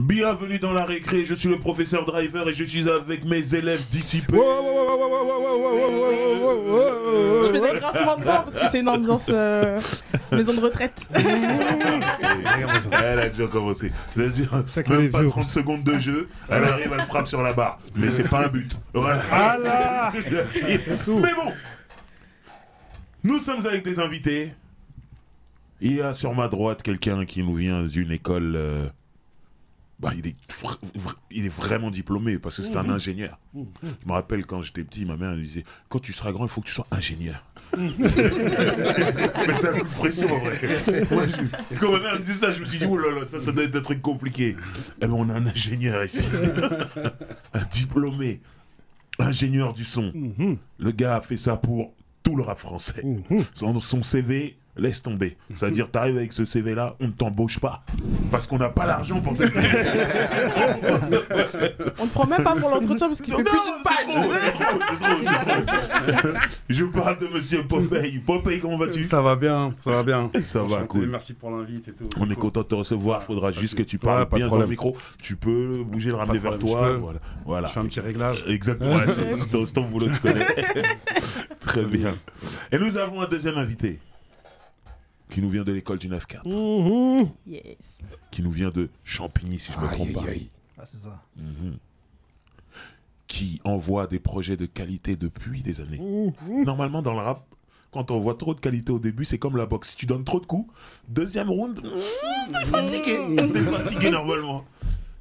Bienvenue dans la récré, je suis le professeur Driver et je suis avec mes élèves dissipés. Je fais des grincements de dents parce que c'est une ambiance maison de retraite. Elle a déjà commencé. C'est-à-dire, même pas 30 secondes de jeu, elle arrive, elle frappe sur la barre. Mais c'est pas un but. Voilà. Mais bon, nous sommes avec des invités. Il y a sur ma droite quelqu'un qui nous vient d'une école... il est vraiment diplômé parce que c'est un ingénieur. Je me rappelle quand j'étais petit, ma mère elle disait quand tu seras grand, il faut que tu sois ingénieur. Mais c'est un coup de pression en vrai. Moi, quand ma mère me disait ça, je me suis dit oh là là, ça doit être un truc compliqué. Eh ben, on a un ingénieur ici, un diplômé, ingénieur du son. Le gars a fait ça pour tout le rap français. Son CV. Laisse tomber. C'est-à-dire, t'arrives avec ce CV-là, on ne t'embauche pas. Parce qu'on n'a pas l'argent pour te payer. On ne prend même pas pour l'entretien parce qu'il fait plus d'une page. Je parle de monsieur Popeye. Popeye, comment vas-tu? Ça va bien, ça va bien. Ça va, cool. Merci pour l'invite et tout. On est content de te recevoir. Faudra juste que tu parles bien dans le micro. Tu peux bouger, le ramener vers toi. Voilà. Je fais un petit réglage. Exactement. C'est ton boulot, tu connais. Très bien. Et nous avons un deuxième invité. Qui nous vient de l'école du 9-4. Yes. Qui nous vient de Champigny, si je me trompe pas. Ah, c'est ça. Qui envoie des projets de qualité depuis des années. Normalement, dans le rap, quand on voit trop de qualité au début, c'est comme la boxe. Si tu donnes trop de coups, deuxième round, t'es fatigué. T'es fatigué normalement.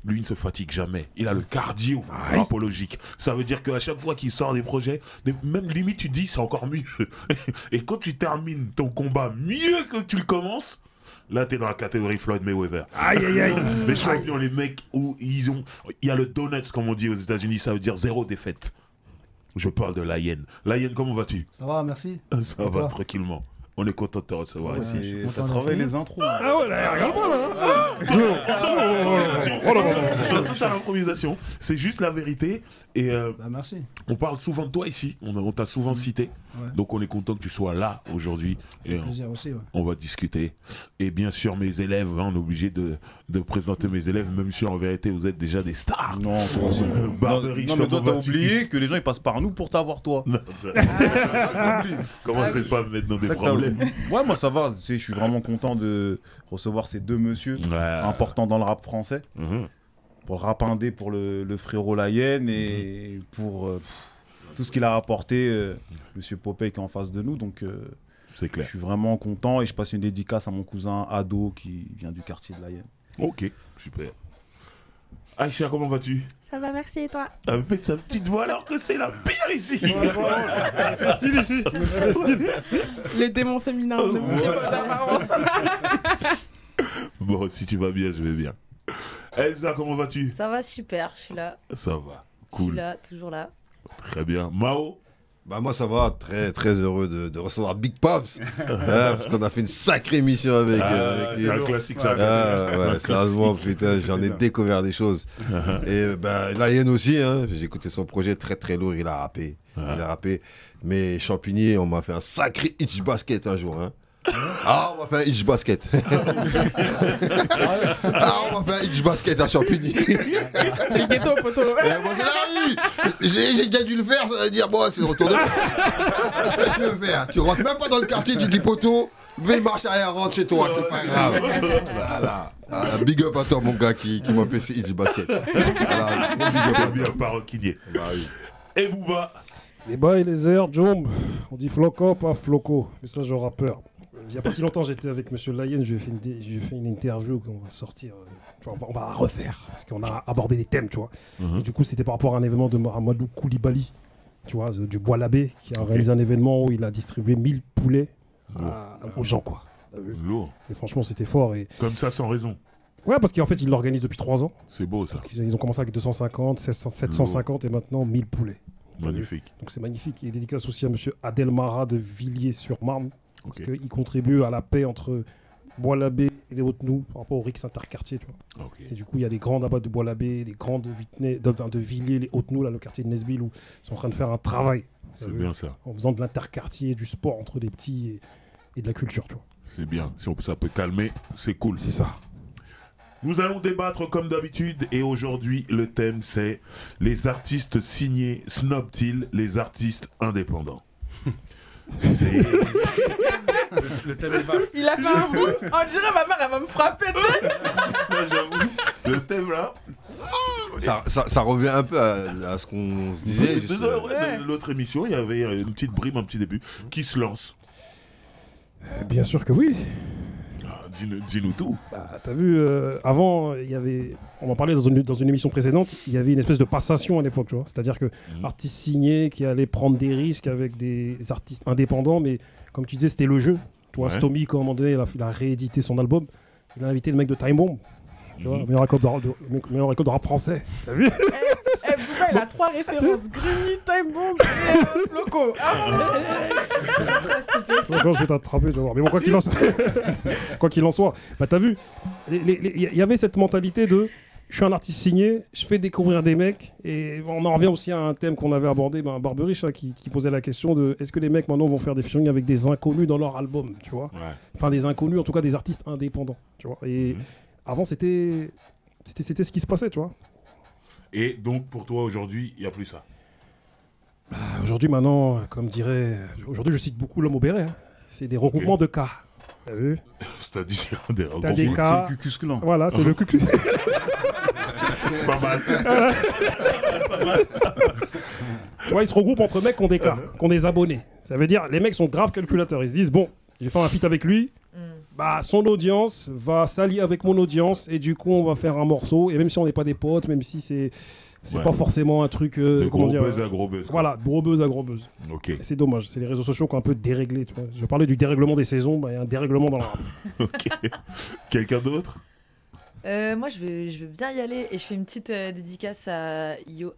Lui, il ne se fatigue jamais. Il a le cardio rapologique. Ça veut dire qu'à chaque fois qu'il sort des projets, même limite, tu dis, c'est encore mieux. Et quand tu termines ton combat mieux que tu le commences, là, t'es dans la catégorie Floyd Mayweather. Aïe, aïe, aïe. Les champions, les mecs, où il y a le donuts, comme on dit aux États-Unis, ça veut dire 0 défaite. Je parle de Lion. Lion, comment vas-tu? Ça va, merci. Ça va, tranquillement. On est content de te recevoir ici. T'as travaillé les intros. Ah ouais, là, regarde-moi là. C'est toute à l'improvisation. C'est juste la vérité. Et merci. On parle souvent de toi ici. On t'a souvent cité. Ouais. Donc on est content que tu sois là aujourd'hui. Et plaisir aussi, ouais. On va discuter. Et bien sûr, mes élèves, on est obligé de présenter mes élèves, même si en vérité vous êtes déjà des stars. Non, Barberie, non mais toi t'as oublié que les gens ils passent par nous pour t'avoir toi. Commencez pas à me mettre dans des problèmes. Ouais, moi ça va. Tu sais, je suis vraiment content de recevoir ces deux messieurs importants dans le rap français. Pour le rap indé, pour le frérot Lion et pour tout ce qu'il a apporté, monsieur Popeye qui est en face de nous. Donc c'est clair. Je suis vraiment content et je passe une dédicace à mon cousin Ado qui vient du quartier de Lion. Ok, super. Aïcha, comment vas-tu? Ça va, merci, et toi? Avec sa petite voix alors que c'est la pire ici. Style ici. Les démons féminins, ne bougez pas d'apparence. Bon, si tu vas bien, je vais bien. Elsa, comment vas-tu? Ça va super, je suis là. Ça va, cool. Je suis là, toujours là. Très bien. Mao? Bah moi ça va, très très heureux de recevoir Big Pops, parce qu'on a fait une sacrée émission avec lui. C'est un classique ça. Ouais, sérieusement, putain, j'en ai découvert des choses. Et bah, Lion aussi, hein, j'ai écouté son projet très très lourd, il a rappé. Mais Champigny, on m'a fait un sacré itch basket un jour. Hein. Ah, on va faire un itch basket. On va faire un itch basket à Champigny. C'est le ghetto, poteau. Bon, c'est la rue. J'ai déjà dû le faire, ça veut dire, bon, c'est le retour de. Qu'est-ce que tu veux faire? Tu rentres même pas dans le quartier, tu dis poteau, vais marche arrière, rentre chez toi, c'est pas grave. Voilà. Big up à toi, mon gars, qui m'a fait ce itch basket. Voilà. C'est bien paroquinier. Et Booba? Les bails, les airs, Jomb, on dit floco, pas floco, message au rappeur. Il n'y a pas si longtemps, j'étais avec Monsieur Lion, je lui ai fait une interview qu'on va sortir, on va la refaire, parce qu'on a abordé des thèmes, tu vois. Et du coup, c'était par rapport à un événement de Amadou Koulibaly, tu vois, du Bois Labbé, qui a réalisé un événement où il a distribué 1000 poulets aux gens, quoi. Lourd. Et franchement, c'était fort. Et... Comme ça, sans raison. Ouais, parce qu'en fait, il l'organise depuis 3 ans. C'est beau, ça. Donc, ils ont commencé avec 250, 750 et maintenant 1000 poulets. Magnifique. Donc c'est magnifique. Il est dédicace aussi à monsieur Adel Mara de Villiers-sur-Marne, parce qu'il contribue à la paix entre Bois-Labbé et les Hautes-Nous par rapport au RIX interquartier. Tu vois. Et du coup, il y a des grands là-bas de Bois-Labbé, des grands de Villiers, les Hautes-Nous, là, le quartier de Nesville, où ils sont en train de faire un travail. C'est bien ça. En faisant de l'interquartier, du sport entre les petits et de la culture. Tu vois. C'est bien. Si ça peut calmer, c'est cool. C'est ça. Nous allons débattre comme d'habitude et aujourd'hui le thème c'est les artistes signés snobent-ils les artistes indépendants. Le thème est vaste. Il a fait un mot. On dirait ma mère, elle va me frapper. Moi, j'avoue, le thème là. Ça revient un peu à ce qu'on se disait. juste, L'autre émission, il y avait une petite brime, un petit début, qui se lance. Bien sûr que oui. Dis-nous tout. Bah, t'as vu, avant, il y avait, on en parlait dans une émission précédente, il y avait une espèce de passation à l'époque, tu vois. C'est-à-dire que artistes signés qui allaient prendre des risques avec des artistes indépendants, mais comme tu disais, c'était le jeu. Tu vois, Stomy, à un moment donné, il a réédité son album. Il a invité le mec de Time Bomb. Tu vois, meilleur record de rap français. T'as vu? Bouba, il a 3 références. Grigny, Time Bomb et Loco. Je vais t'attraper, tu vas voir. Mais bon, quoi qu'il en soit, bah t'as vu, il y avait cette mentalité de je suis un artiste signé, je fais découvrir des mecs, et on en revient aussi à un thème qu'on avait abordé, Barberich, hein, qui posait la question de est-ce que les mecs maintenant vont faire des featuring avec des inconnus dans leur album, tu vois. Enfin, des inconnus, en tout cas des artistes indépendants, tu vois. Et avant, c'était ce qui se passait, tu vois. Et donc, pour toi, aujourd'hui, il n'y a plus ça. Aujourd'hui, maintenant, comme dirait... Aujourd'hui, je cite beaucoup l'homme au béret. Hein. C'est des regroupements de cas. T'as vu? C'est-à-dire des T'as des cas... C'est le Cucus Clan. Voilà, c'est le Cucus. Pas mal. Tu vois, ils se regroupent entre mecs qui ont des cas, qui ont des abonnés. Ça veut dire, les mecs sont grave calculateurs. Ils se disent, bon, je vais faire un feat avec lui. Bah, son audience va s'allier avec mon audience. Et du coup, on va faire un morceau. Et même si on n'est pas des potes, même si c'est pas forcément un truc... de gros buzz à gros buzz. Voilà, gros buzz à gros buzz. Ok. C'est dommage. C'est les réseaux sociaux qui ont un peu déréglé. Tu vois. Je parlais du dérèglement des saisons. Bah, il y a un dérèglement dans la rap. Ok. Quelqu'un d'autre? Moi, je veux bien y aller et je fais une petite dédicace à Johan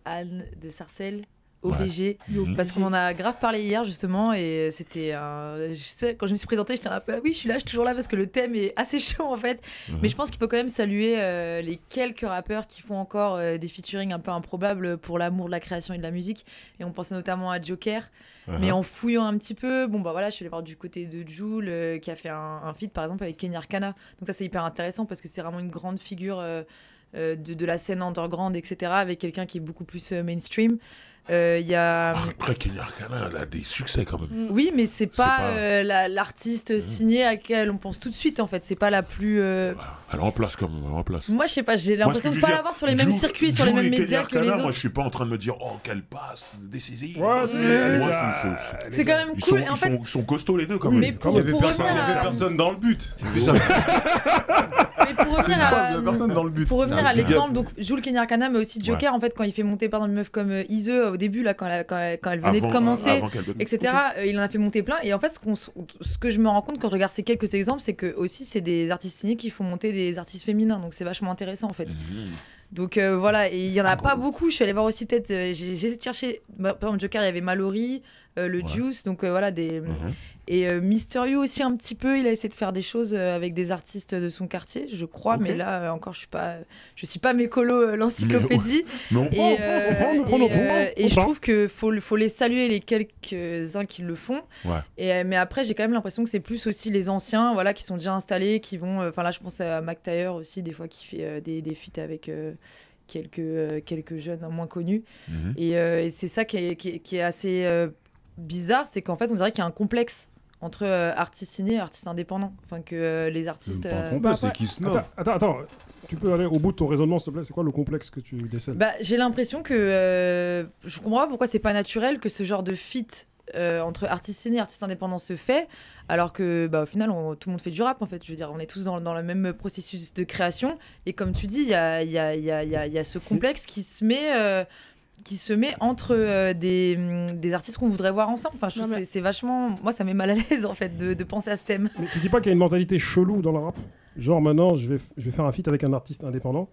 de Sarcelles, OBG, parce qu'on en a grave parlé hier justement et c'était je sais, quand je me suis présentée, j'étais un peu oui, je suis toujours là parce que le thème est assez chaud en fait, mais je pense qu'il faut quand même saluer les quelques rappeurs qui font encore des featuring un peu improbables pour l'amour de la création et de la musique, et on pensait notamment à Joker. Mais en fouillant un petit peu, bon bah voilà, je suis allée voir du côté de Jul qui a fait un feat par exemple avec Kenny Arcana. Donc ça c'est hyper intéressant parce que c'est vraiment une grande figure de la scène underground, etc. avec quelqu'un qui est beaucoup plus mainstream. Y a... Après, Kenny Arcana, elle a des succès quand même. Oui, mais c'est pas l'artiste signé à laquelle on pense tout de suite en fait. C'est pas la plus. Elle remplace quand même, elle remplace. Moi, je sais pas, j'ai l'impression de pas l'avoir sur les mêmes circuits, sur les mêmes médias que les autres. Moi, je suis pas en train de me dire, oh, qu'elle passe décisive. C'est quand même cool. Ils sont costauds les deux quand même. Mais il y avait personne dans le but. Mais pour revenir à l'exemple, donc Jul, Kenny Arcana, mais aussi Joker, en fait, quand il fait monter par exemple une meuf comme Ise au début, là, quand elle venait de commencer, etc., il en a fait monter plein. Et en fait, ce que je me rends compte quand je regarde ces quelques exemples, c'est que aussi c'est des artistes signés qui font monter des artistes féminins. Donc c'est vachement intéressant en fait. Donc voilà, et il y en a pas beaucoup. Je suis allée voir aussi peut-être, j'ai essayé de chercher. Par exemple, Joker, il y avait Mallory, le Juice, donc voilà des. Et Mysterio aussi un petit peu, il a essayé de faire des choses avec des artistes de son quartier, je crois, mais là encore je suis pas mécolo l'encyclopédie. Et je trouve que faut les saluer les quelques-uns qui le font. Mais après j'ai quand même l'impression que c'est plus aussi les anciens, voilà, qui sont déjà installés, qui vont. Enfin là je pense à Mac Taylor aussi des fois qui fait des feats avec. Quelques jeunes moins connus. Et c'est ça qui est assez bizarre, c'est qu'en fait on dirait qu'il y a un complexe entre artistes signés et artistes indépendants, enfin que les artistes pas un complexe, c'est qui snob. Attends, tu peux aller au bout de ton raisonnement s'il te plaît, c'est quoi le complexe que tu décèles? J'ai l'impression que je comprends pas pourquoi c'est pas naturel que ce genre de feat entre artistes signés et artistes indépendants se fait, alors que au final tout le monde fait du rap en fait. Je veux dire, on est tous dans le même processus de création, et comme tu dis, il y a ce complexe qui se met entre des artistes qu'on voudrait voir ensemble. Enfin, je trouve que c'est vachement... Moi, ça met mal à l'aise, en fait, de penser à ce thème. Mais tu dis pas qu'il y a une mentalité chelou dans le rap? Genre, maintenant, je vais faire un feat avec un artiste indépendant,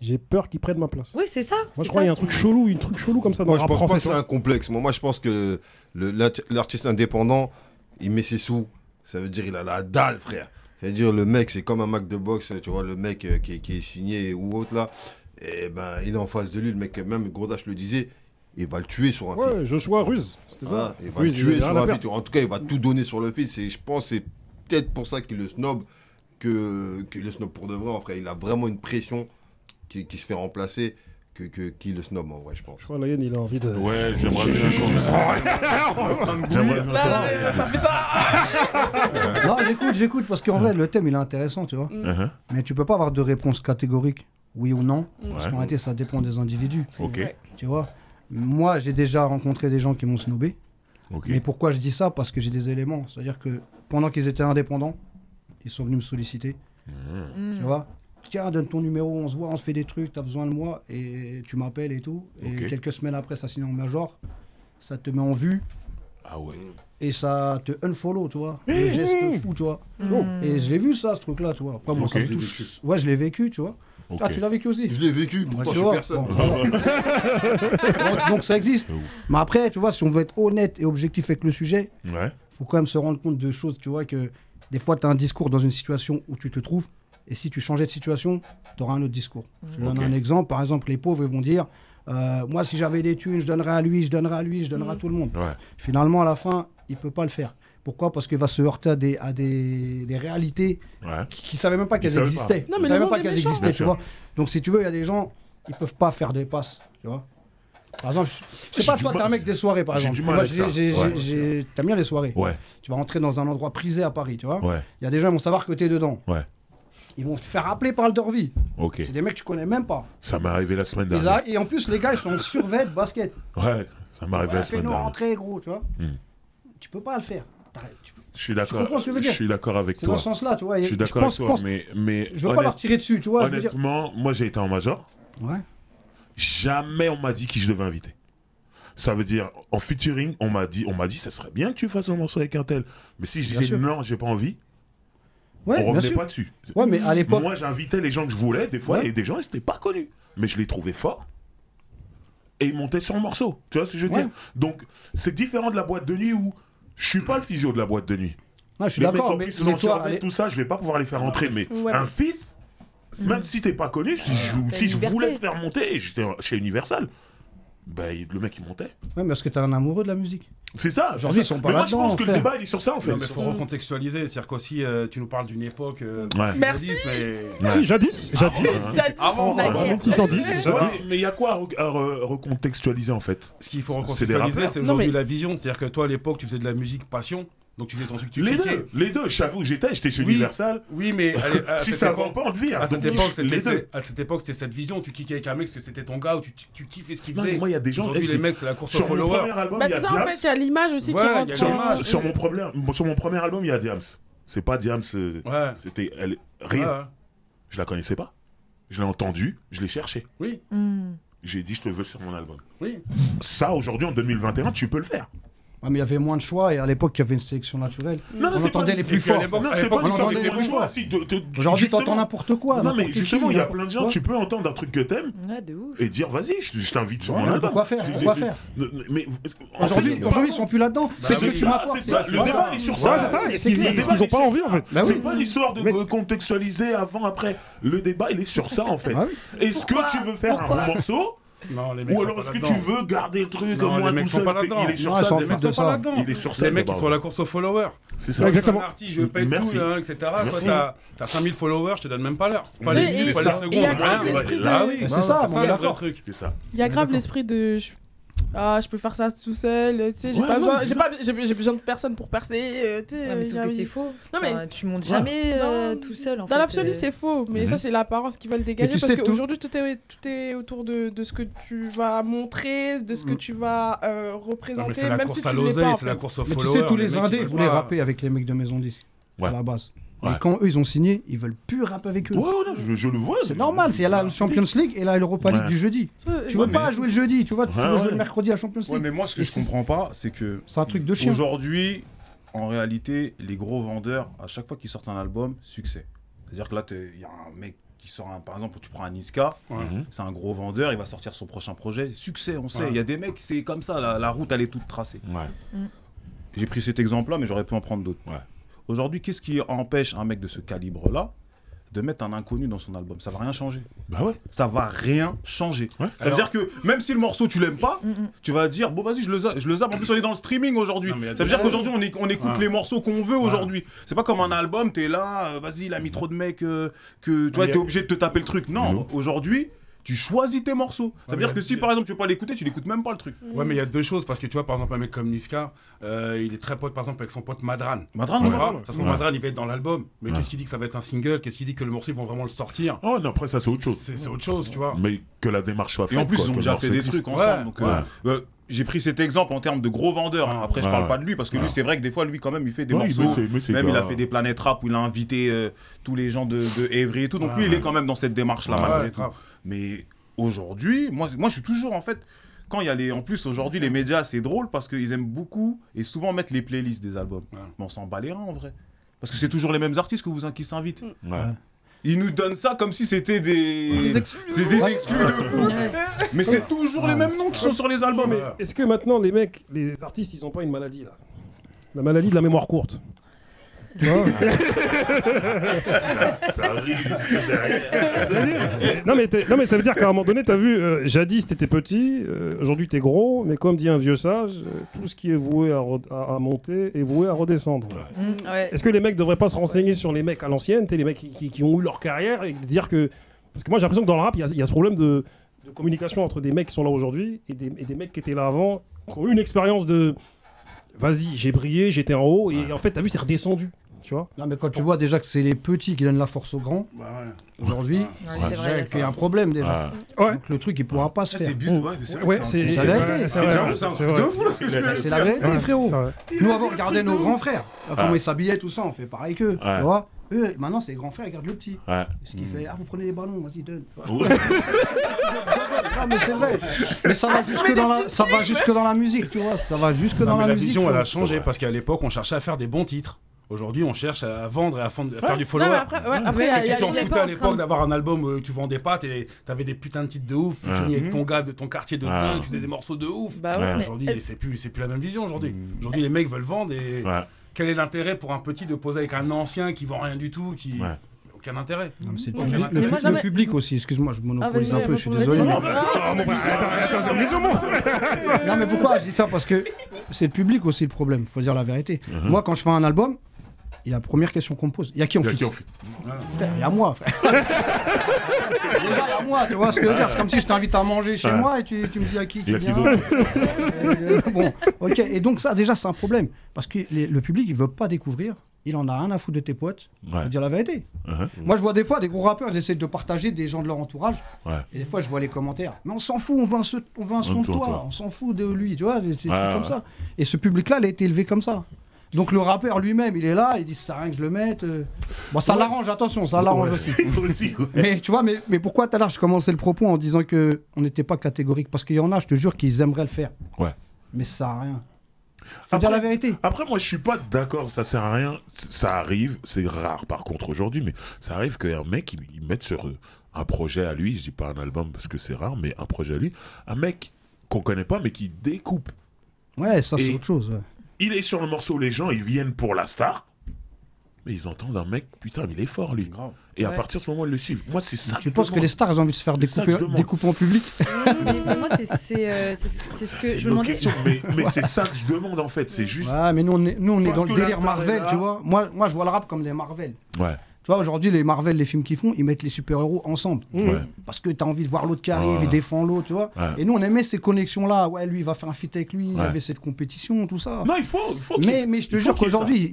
j'ai peur qu'il prenne ma place. Oui, c'est ça. Moi, je crois qu'il y a un truc chelou comme ça dans le rap français. Moi, je pense pas que c'est un complexe. Moi, je pense que l'artiste indépendant, il met ses sous. Ça veut dire il a la dalle, frère. C'est-à-dire, le mec, c'est comme un Mac de boxe, tu vois, le mec qui est signé ou autre, là. Et il est en face de lui, le mec, même Grodache le disait, il va le tuer sur un feat. Ouais, Joshua Ruse, c'était ça. Il va le tuer sur un feat. En tout cas, il va tout donner sur le feat. Je pense que c'est peut-être pour ça qu'il le snob. que le snob pour de vrai, en vrai. Il a vraiment une pression qui se fait remplacer qui le snob, en vrai, je pense. Je crois Layen, il a envie de... Ouais, j'aimerais bien qu'on ça fait ça. Non, j'écoute, parce qu'en vrai, le thème, il est intéressant, tu vois. Mais tu peux pas avoir de réponse catégorique, oui ou non, parce qu'en réalité, ça dépend des individus. Ok. Tu vois. Moi, j'ai déjà rencontré des gens qui m'ont snobé. Ok. Mais pourquoi je dis ça? Parce que j'ai des éléments. C'est-à-dire que pendant qu'ils étaient indépendants, ils sont venus me solliciter. Tu vois. Tiens, donne ton numéro, on se voit, on se fait des trucs, t'as besoin de moi, et tu m'appelles et tout. Et quelques semaines après, ça signe en major, ça te met en vue. Ah ouais. Et ça te unfollow, tu vois. Le geste fou, tu vois. Et je l'ai vu ça, ce truc-là, tu vois. Après, moi, ça me touche. Ouais, je l'ai vécu, tu vois. Okay. Ah, tu l'as vécu aussi? Je l'ai vécu, pourtant je suis personne. Donc ça existe. Mais après, tu vois, si on veut être honnête et objectif avec le sujet, faut quand même se rendre compte de choses, tu vois, que des fois, tu as un discours dans une situation où tu te trouves, et si tu changeais de situation, tu auras un autre discours. Je te donne un exemple. Par exemple, les pauvres, ils vont dire, moi, si j'avais des thunes, je donnerais à lui, je donnerais à lui, je donnerais à tout le monde. Finalement, à la fin, il peut pas le faire. Pourquoi? Parce qu'il va se heurter à des réalités qui ne savaient même pas qu'elles existaient. Non, mais ils ne savaient même pas qu'elles existaient, tu vois. Donc, si tu veux, il y a des gens, ils ne peuvent pas faire des passes, tu vois. Par exemple, je sais pas, toi, t'es un mec des soirées, par exemple. Moi, t'aimes bien les soirées. Tu vas rentrer dans un endroit prisé à Paris, tu vois. Il y a des gens qui vont savoir que t'es dedans. Ils vont te faire appeler par le Dorvi. C'est des mecs que tu connais même pas. Ça m'est arrivé la semaine dernière. Et en plus, les gars, ils sont en survêt de basket. Ouais, ça m'est arrivé la semaine dernière. Fais-nous rentrer, gros, tu vois. Tu peux pas le faire. Je suis d'accord. Je suis d'accord avec toi. C'est dans ce sens-là, tu vois. Je suis d'accord avec toi, mais je veux pas leur tirer dessus, tu vois. Honnêtement, moi j'ai été en major. Jamais on m'a dit qui je devais inviter. Ça veut dire, en featuring, on m'a dit, ça serait bien que tu fasses un morceau avec un tel. Mais si je disais non, j'ai pas envie, on revenait pas dessus. Ouais, mais à l'époque, moi j'invitais les gens que je voulais, des fois, et des gens ils n'étaient pas connus. Mais je les trouvais forts. Et ils montaient sur le morceau. Tu vois ce que je veux dire? Donc, c'est différent de la boîte de nuit où je suis pas le physio de la boîte de nuit. Non, je suis d'accord, mais toi, tout ça, je vais pas pouvoir les faire entrer. Mais un fils, même si t'es pas connu, si je voulais te faire monter, et j'étais chez Universal, bah, le mec il montait. Ouais, mais est-ce que t'es un amoureux de la musique? C'est ça. Aujourd'hui, ils sont pas là-dedans. Moi, je pense que le débat il est sur ça en fait. Non, mais faut recontextualiser. C'est-à-dire qu'aussi, tu nous parles d'une époque. Merci. Jadis. Avant 1610. Jadis. Mais il y a quoi à recontextualiser en fait? Ce qu'il faut recontextualiser, c'est aujourd'hui la vision. C'est-à-dire que toi, à l'époque, tu faisais de la musique passion. Donc tu faisais ton truc, tu kickais. Les deux, j'avoue, j'étais chez Universal. Oui, mais si ça vend pas, on te vire. À cette époque, c'était cette vision. Tu kickais avec un mec parce que c'était ton gars ou tu kiffais ce qu'il faisait. Moi, il y a des gens. Aujourd'hui, les mecs, c'est la course aux followers. C'est ça en fait, il y a l'image aussi qui rentre. Sur mon premier album, il y a Diams. C'est pas Diams. C'était rien. Je la connaissais pas. Je l'ai entendu, je l'ai cherché. Oui. J'ai dit, je te veux sur mon album. Oui. Ça, aujourd'hui, en 2021, tu peux le faire. Ouais, mais il y avait moins de choix et à l'époque il y avait une sélection naturelle. Non, on entendait les plus forts. Non, c'est pas l'histoire des plus forts. Aujourd'hui t'entends n'importe quoi. Non, mais justement, il y a plein de gens, tu peux entendre un truc que t'aimes et dire vas-y, je t'invite sur mon album. Pourquoi faire? Mais aujourd'hui ils sont plus là-dedans. C'est ce que tu m'apportes. Le débat est sur ça. C'est ça. Est-ce qu'ils ont pas envie en fait? C'est pas l'histoire de contextualiser avant, après. Le débat, il est sur ça en fait. Est-ce que tu veux faire un bon morceau? Non, les mecs ou alors est-ce que tu veux garder le truc comme moi tout seul? Il est sur ça, les mecs sont pas là-dedans. Il est sur ça. Les mecs ils sont à la course aux followers. C'est ça. Exactement. Un artiste, je veux pas être tout, etc. T'as 5000 followers, je te donne même pas l'heure. C'est pas les minutes, pas les secondes. Il y a grave l'esprit de. Ah oui, c'est ça, c'est le vrai truc. Il y a grave l'esprit de. Je peux faire ça tout seul, tu sais, j'ai besoin de personne pour percer, tu sais. Mais sauf que c'est faux. Non, mais tu montes jamais tout seul, en fait. Dans l'absolu, c'est faux, mais ça, c'est l'apparence qu'ils veulent dégager, parce qu'aujourd'hui, tout est autour de ce que tu vas montrer, de ce que tu vas représenter, même si tu ne l'es pas. C'est la course aux followers. Mais tu sais, tous les indés voulaient rapper avec les mecs de Maison 10, à la base. Et quand eux, ils ont signé, ils veulent plus rapper avec eux. Ouais, je le vois. C'est normal, il y a la Champions League et la Europa League du jeudi. Tu veux pas jouer le jeudi, tu vois, tu veux jouer le mercredi à Champions League. Ouais, mais moi, ce que je comprends pas, c'est que. C'est un truc de chien. Aujourd'hui, en réalité, les gros vendeurs, à chaque fois qu'ils sortent un album, succès. C'est-à-dire que là, il y a un mec qui sort, par exemple, tu prends un Niska, c'est un gros vendeur, il va sortir son prochain projet. Succès, on sait. Il y a des mecs, c'est comme ça, la route, elle est toute tracée. J'ai pris cet exemple-là, mais j'aurais pu en prendre d'autres. Aujourd'hui, qu'est-ce qui empêche un mec de ce calibre-là de mettre un inconnu dans son album. Ça va rien changer. Bah ouais. Ça va rien changer. Ouais. Ça veut dire que même si le morceau tu l'aimes pas, tu vas dire bon vas-y je le zappe. En plus on est dans le streaming aujourd'hui. Ça veut dire qu'aujourd'hui on écoute les morceaux qu'on veut aujourd'hui. C'est pas comme un album, t'es là, vas-y il a mis trop de mecs que tu vois t'es obligé de te taper le truc. Non, aujourd'hui tu choisis tes morceaux. Ça veut dire que si par exemple tu veux pas l'écouter, tu l'écoutes même pas le truc. Ouais, mais il y a deux choses parce que tu vois par exemple un mec comme Niska, il est très pote par exemple avec son pote Madran. Madran, ça se trouve Madran il va être dans l'album, mais qu'est-ce qu'il dit que ça va être un single, qu'est-ce qu'il dit que le morceau ils vont vraiment le sortir. Oh non, après ça c'est autre chose. C'est autre chose, tu vois. Mais que la démarche soit faite. Et en plus ils ont déjà fait des trucs ensemble. Donc j'ai pris cet exemple en termes de gros vendeurs. Après, je parle pas de lui parce que lui, c'est vrai que des fois, lui, quand même, il fait des morceaux. Même il a fait des Planètes Rap où il a invité tous les gens de Evry et tout. Donc lui, il est quand même dans cette démarche-là malgré tout. Mais aujourd'hui, moi, je suis toujours en fait. Quand il y a les. En plus, aujourd'hui, les médias, c'est drôle parce qu'ils aiment beaucoup et souvent mettre les playlists des albums. Mais on s'en bat les reins en vrai. Parce que c'est toujours les mêmes artistes qui s'invitent. Ils nous donnent ça comme si c'était des exclus. C'est des exclus de fou. Mais c'est toujours les mêmes noms qui sont sur les albums. Mais est-ce que maintenant les mecs, les artistes, ils ont pas une maladie là? La maladie de la mémoire courte. Tu vois? Ça arrive derrière. Non mais ça veut dire qu'à un moment donné, t'as vu, jadis t'étais petit, aujourd'hui t'es gros, mais comme dit un vieux sage, tout ce qui est voué à monter est voué à redescendre. Est-ce que les mecs devraient pas se renseigner sur les mecs à l'ancienne, les mecs qui ont eu leur carrière, et dire que... Parce que moi j'ai l'impression que dans le rap, il y a ce problème de communication entre des mecs qui sont là aujourd'hui et des mecs qui étaient là avant, qui ont eu une expérience de... Vas-y, j'ai brillé, j'étais en haut, et en fait, t'as vu, c'est redescendu. Tu vois? Non, mais quand tu vois déjà que c'est les petits qui donnent la force aux grands, aujourd'hui, il y a un problème déjà. Donc le truc, il pourra pas se faire. C'est la vérité, frérot. Nous, avant, regardez nos grands frères. Comment ils s'habillaient, tout ça, on fait pareil qu'eux. Tu vois? Eux, maintenant, c'est les grands frères, ils regardent le petit. Ce qui fait, vous prenez les ballons, vas-y, donne. Non, mais c'est vrai. Mais ça va jusque dans la musique, tu vois. Ça va jusque dans la musique. La vision, elle a changé parce qu'à l'époque, on cherchait à faire des bons titres. Aujourd'hui, on cherche à vendre et à faire du follower. Après, tu t'en foutais à l'époque d'avoir un album où tu vendais pas, t'avais des putains de titres de ouf, tu avec ton gars de ton quartier de dingue, tu faisais des morceaux de ouf. Aujourd'hui, c'est plus la même vision aujourd'hui. Aujourd'hui, les mecs veulent vendre et quel est l'intérêt pour un petit de poser avec un ancien qui vend rien du tout, qui... Aucun intérêt. Non, mais c'est le public aussi, excuse-moi, je monopolise un peu, je suis désolé. Non, mais pourquoi je dis ça? Parce que c'est le public aussi le problème, faut dire la vérité. Moi, quand je fais un album, il y a la première question qu'on me pose. Il y a qui on fait? Frère, il y a moi, frère. Il y a moi, tu vois ce que je veux dire? C'est comme si je t'invite à manger chez moi et tu me dis à qui vient. Bon, ok. Et donc ça, déjà, c'est un problème. Parce que le public, il veut pas découvrir. Il en a rien à foutre de tes potes, faut dire la vérité. Moi, je vois des fois des gros rappeurs, ils essaient de partager des gens de leur entourage. Et des fois, je vois les commentaires. Mais on s'en fout, on veut un son de toi, on s'en fout de lui, tu vois, c'est comme ça. Et ce public-là, il a été élevé comme ça. Donc le rappeur lui-même, il est là, il dit ça sert à rien que je le mette. Bon, ça l'arrange, attention, ça l'arrange aussi. Mais tu vois, mais pourquoi tout à l'heure je commençais le propos en disant que on n'était pas catégorique? Parce qu'il y en a, je te jure, qu'ils aimeraient le faire. Mais ça sert à rien. Faut dire la vérité. Après, moi, je suis pas d'accord, ça sert à rien. Ça arrive, c'est rare par contre aujourd'hui, mais ça arrive qu'un mec, il mette sur un projet à lui, je dis pas un album parce que c'est rare, mais un projet à lui, un mec qu'on connaît pas, mais qui découpe. Ouais, ça c'est autre chose. Il est sur le morceau, les gens, ils viennent pour la star. Mais ils entendent un mec, putain, mais il est fort, lui. Et à partir de ce moment, ils le suivent. Moi, c'est ça. Tu penses que les stars, elles ont envie de se faire découper en public? Mais moi, c'est ce que je me demandais. Mais c'est ça que je demande, en fait. C'est juste. Ouais, mais nous, on est dans le délire Marvel, tu vois. Moi, je vois le rap comme les Marvel. Ouais. Tu vois, aujourd'hui, les Marvel, les films qu'ils font, ils mettent les super-héros ensemble. Parce que t'as envie de voir l'autre qui arrive, il défend l'autre, tu vois. Et nous, on aimait ces connexions-là. Ouais, lui, il va faire un feat avec lui, il y avait cette compétition, tout ça. Non, il faut mais je te jure qu'aujourd'hui,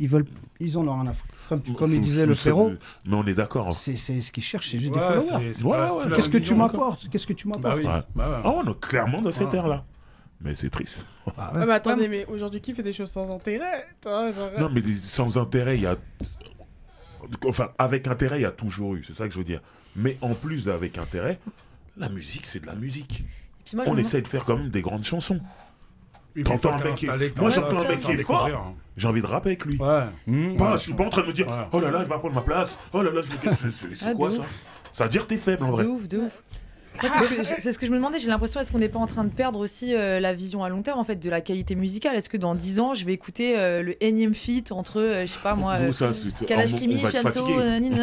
ils en ont rien à foutre. Comme il disait le frérot. Mais on est d'accord. C'est ce qu'ils cherchent, c'est juste des followers. Qu'est-ce que tu m'apportes? On est clairement dans cette ère-là. Mais c'est triste. Mais attendez, mais aujourd'hui, qui fait des choses sans intérêt? Non, mais sans intérêt, il y a... Enfin, avec intérêt, il y a toujours eu, c'est ça que je veux dire. Mais en plus d'avec intérêt, la musique, c'est de la musique. On essaie de faire quand même des grandes chansons. T'entends un mec moi, j'entends un mec qui est fort, j'ai envie de rapper avec lui. Je suis pas en train de me dire, oh là là, il va prendre ma place, oh là là, c'est quoi ça? Ça veut dire que t'es faible, en vrai. De ouf. C'est ce que je me demandais, j'ai l'impression, est-ce qu'on n'est pas en train de perdre aussi la vision à long terme en fait, de la qualité musicale? Est-ce que dans 10 ans, je vais écouter le énième feat entre, je sais pas moi, Kalash Krimi, Fianso,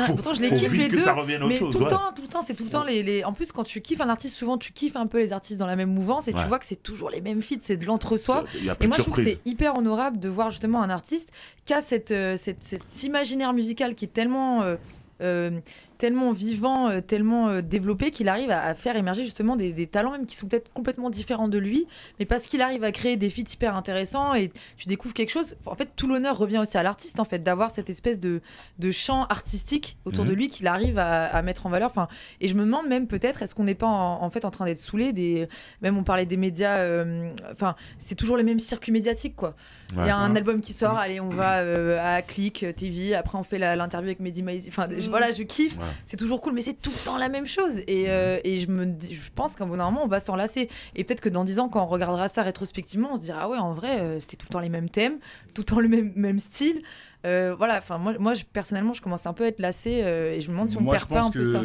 pourtant je les kiffe les deux, mais tout le temps, c'est tout le temps les... En plus, quand tu kiffes un artiste, souvent tu kiffes un peu les artistes dans la même mouvance et tu vois que c'est toujours les mêmes feats, c'est de l'entre-soi. Et moi, je trouve que c'est hyper honorable de voir justement un artiste qui a cet imaginaire musical qui est tellement vivant, tellement développé qu'il arrive à faire émerger justement des talents même qui sont peut-être complètement différents de lui, mais parce qu'il arrive à créer des feats hyper intéressants et tu découvres quelque chose. En fait, tout l'honneur revient aussi à l'artiste en fait, d'avoir cette espèce de champ artistique autour de lui qu'il arrive à mettre en valeur. Enfin, et je me demande même peut-être, est-ce qu'on n'est pas en fait en train d'être saoulé même on parlait des médias, enfin c'est toujours les mêmes circuits médiatiques quoi. Il y a un album qui sort, allez on va à Click TV, après on fait l'interview avec Mehdi Maizi, enfin voilà, je kiffe. C'est toujours cool, mais c'est tout le temps la même chose. Et je pense qu'à un moment, on va s'en lasser. Et peut-être que dans 10 ans, quand on regardera ça rétrospectivement, on se dira, ah ouais, en vrai, c'était tout le temps les mêmes thèmes, tout le temps le même style. Voilà, enfin, moi personnellement, je commence un peu à être lassé et je me demande si on perd pas un peu ça.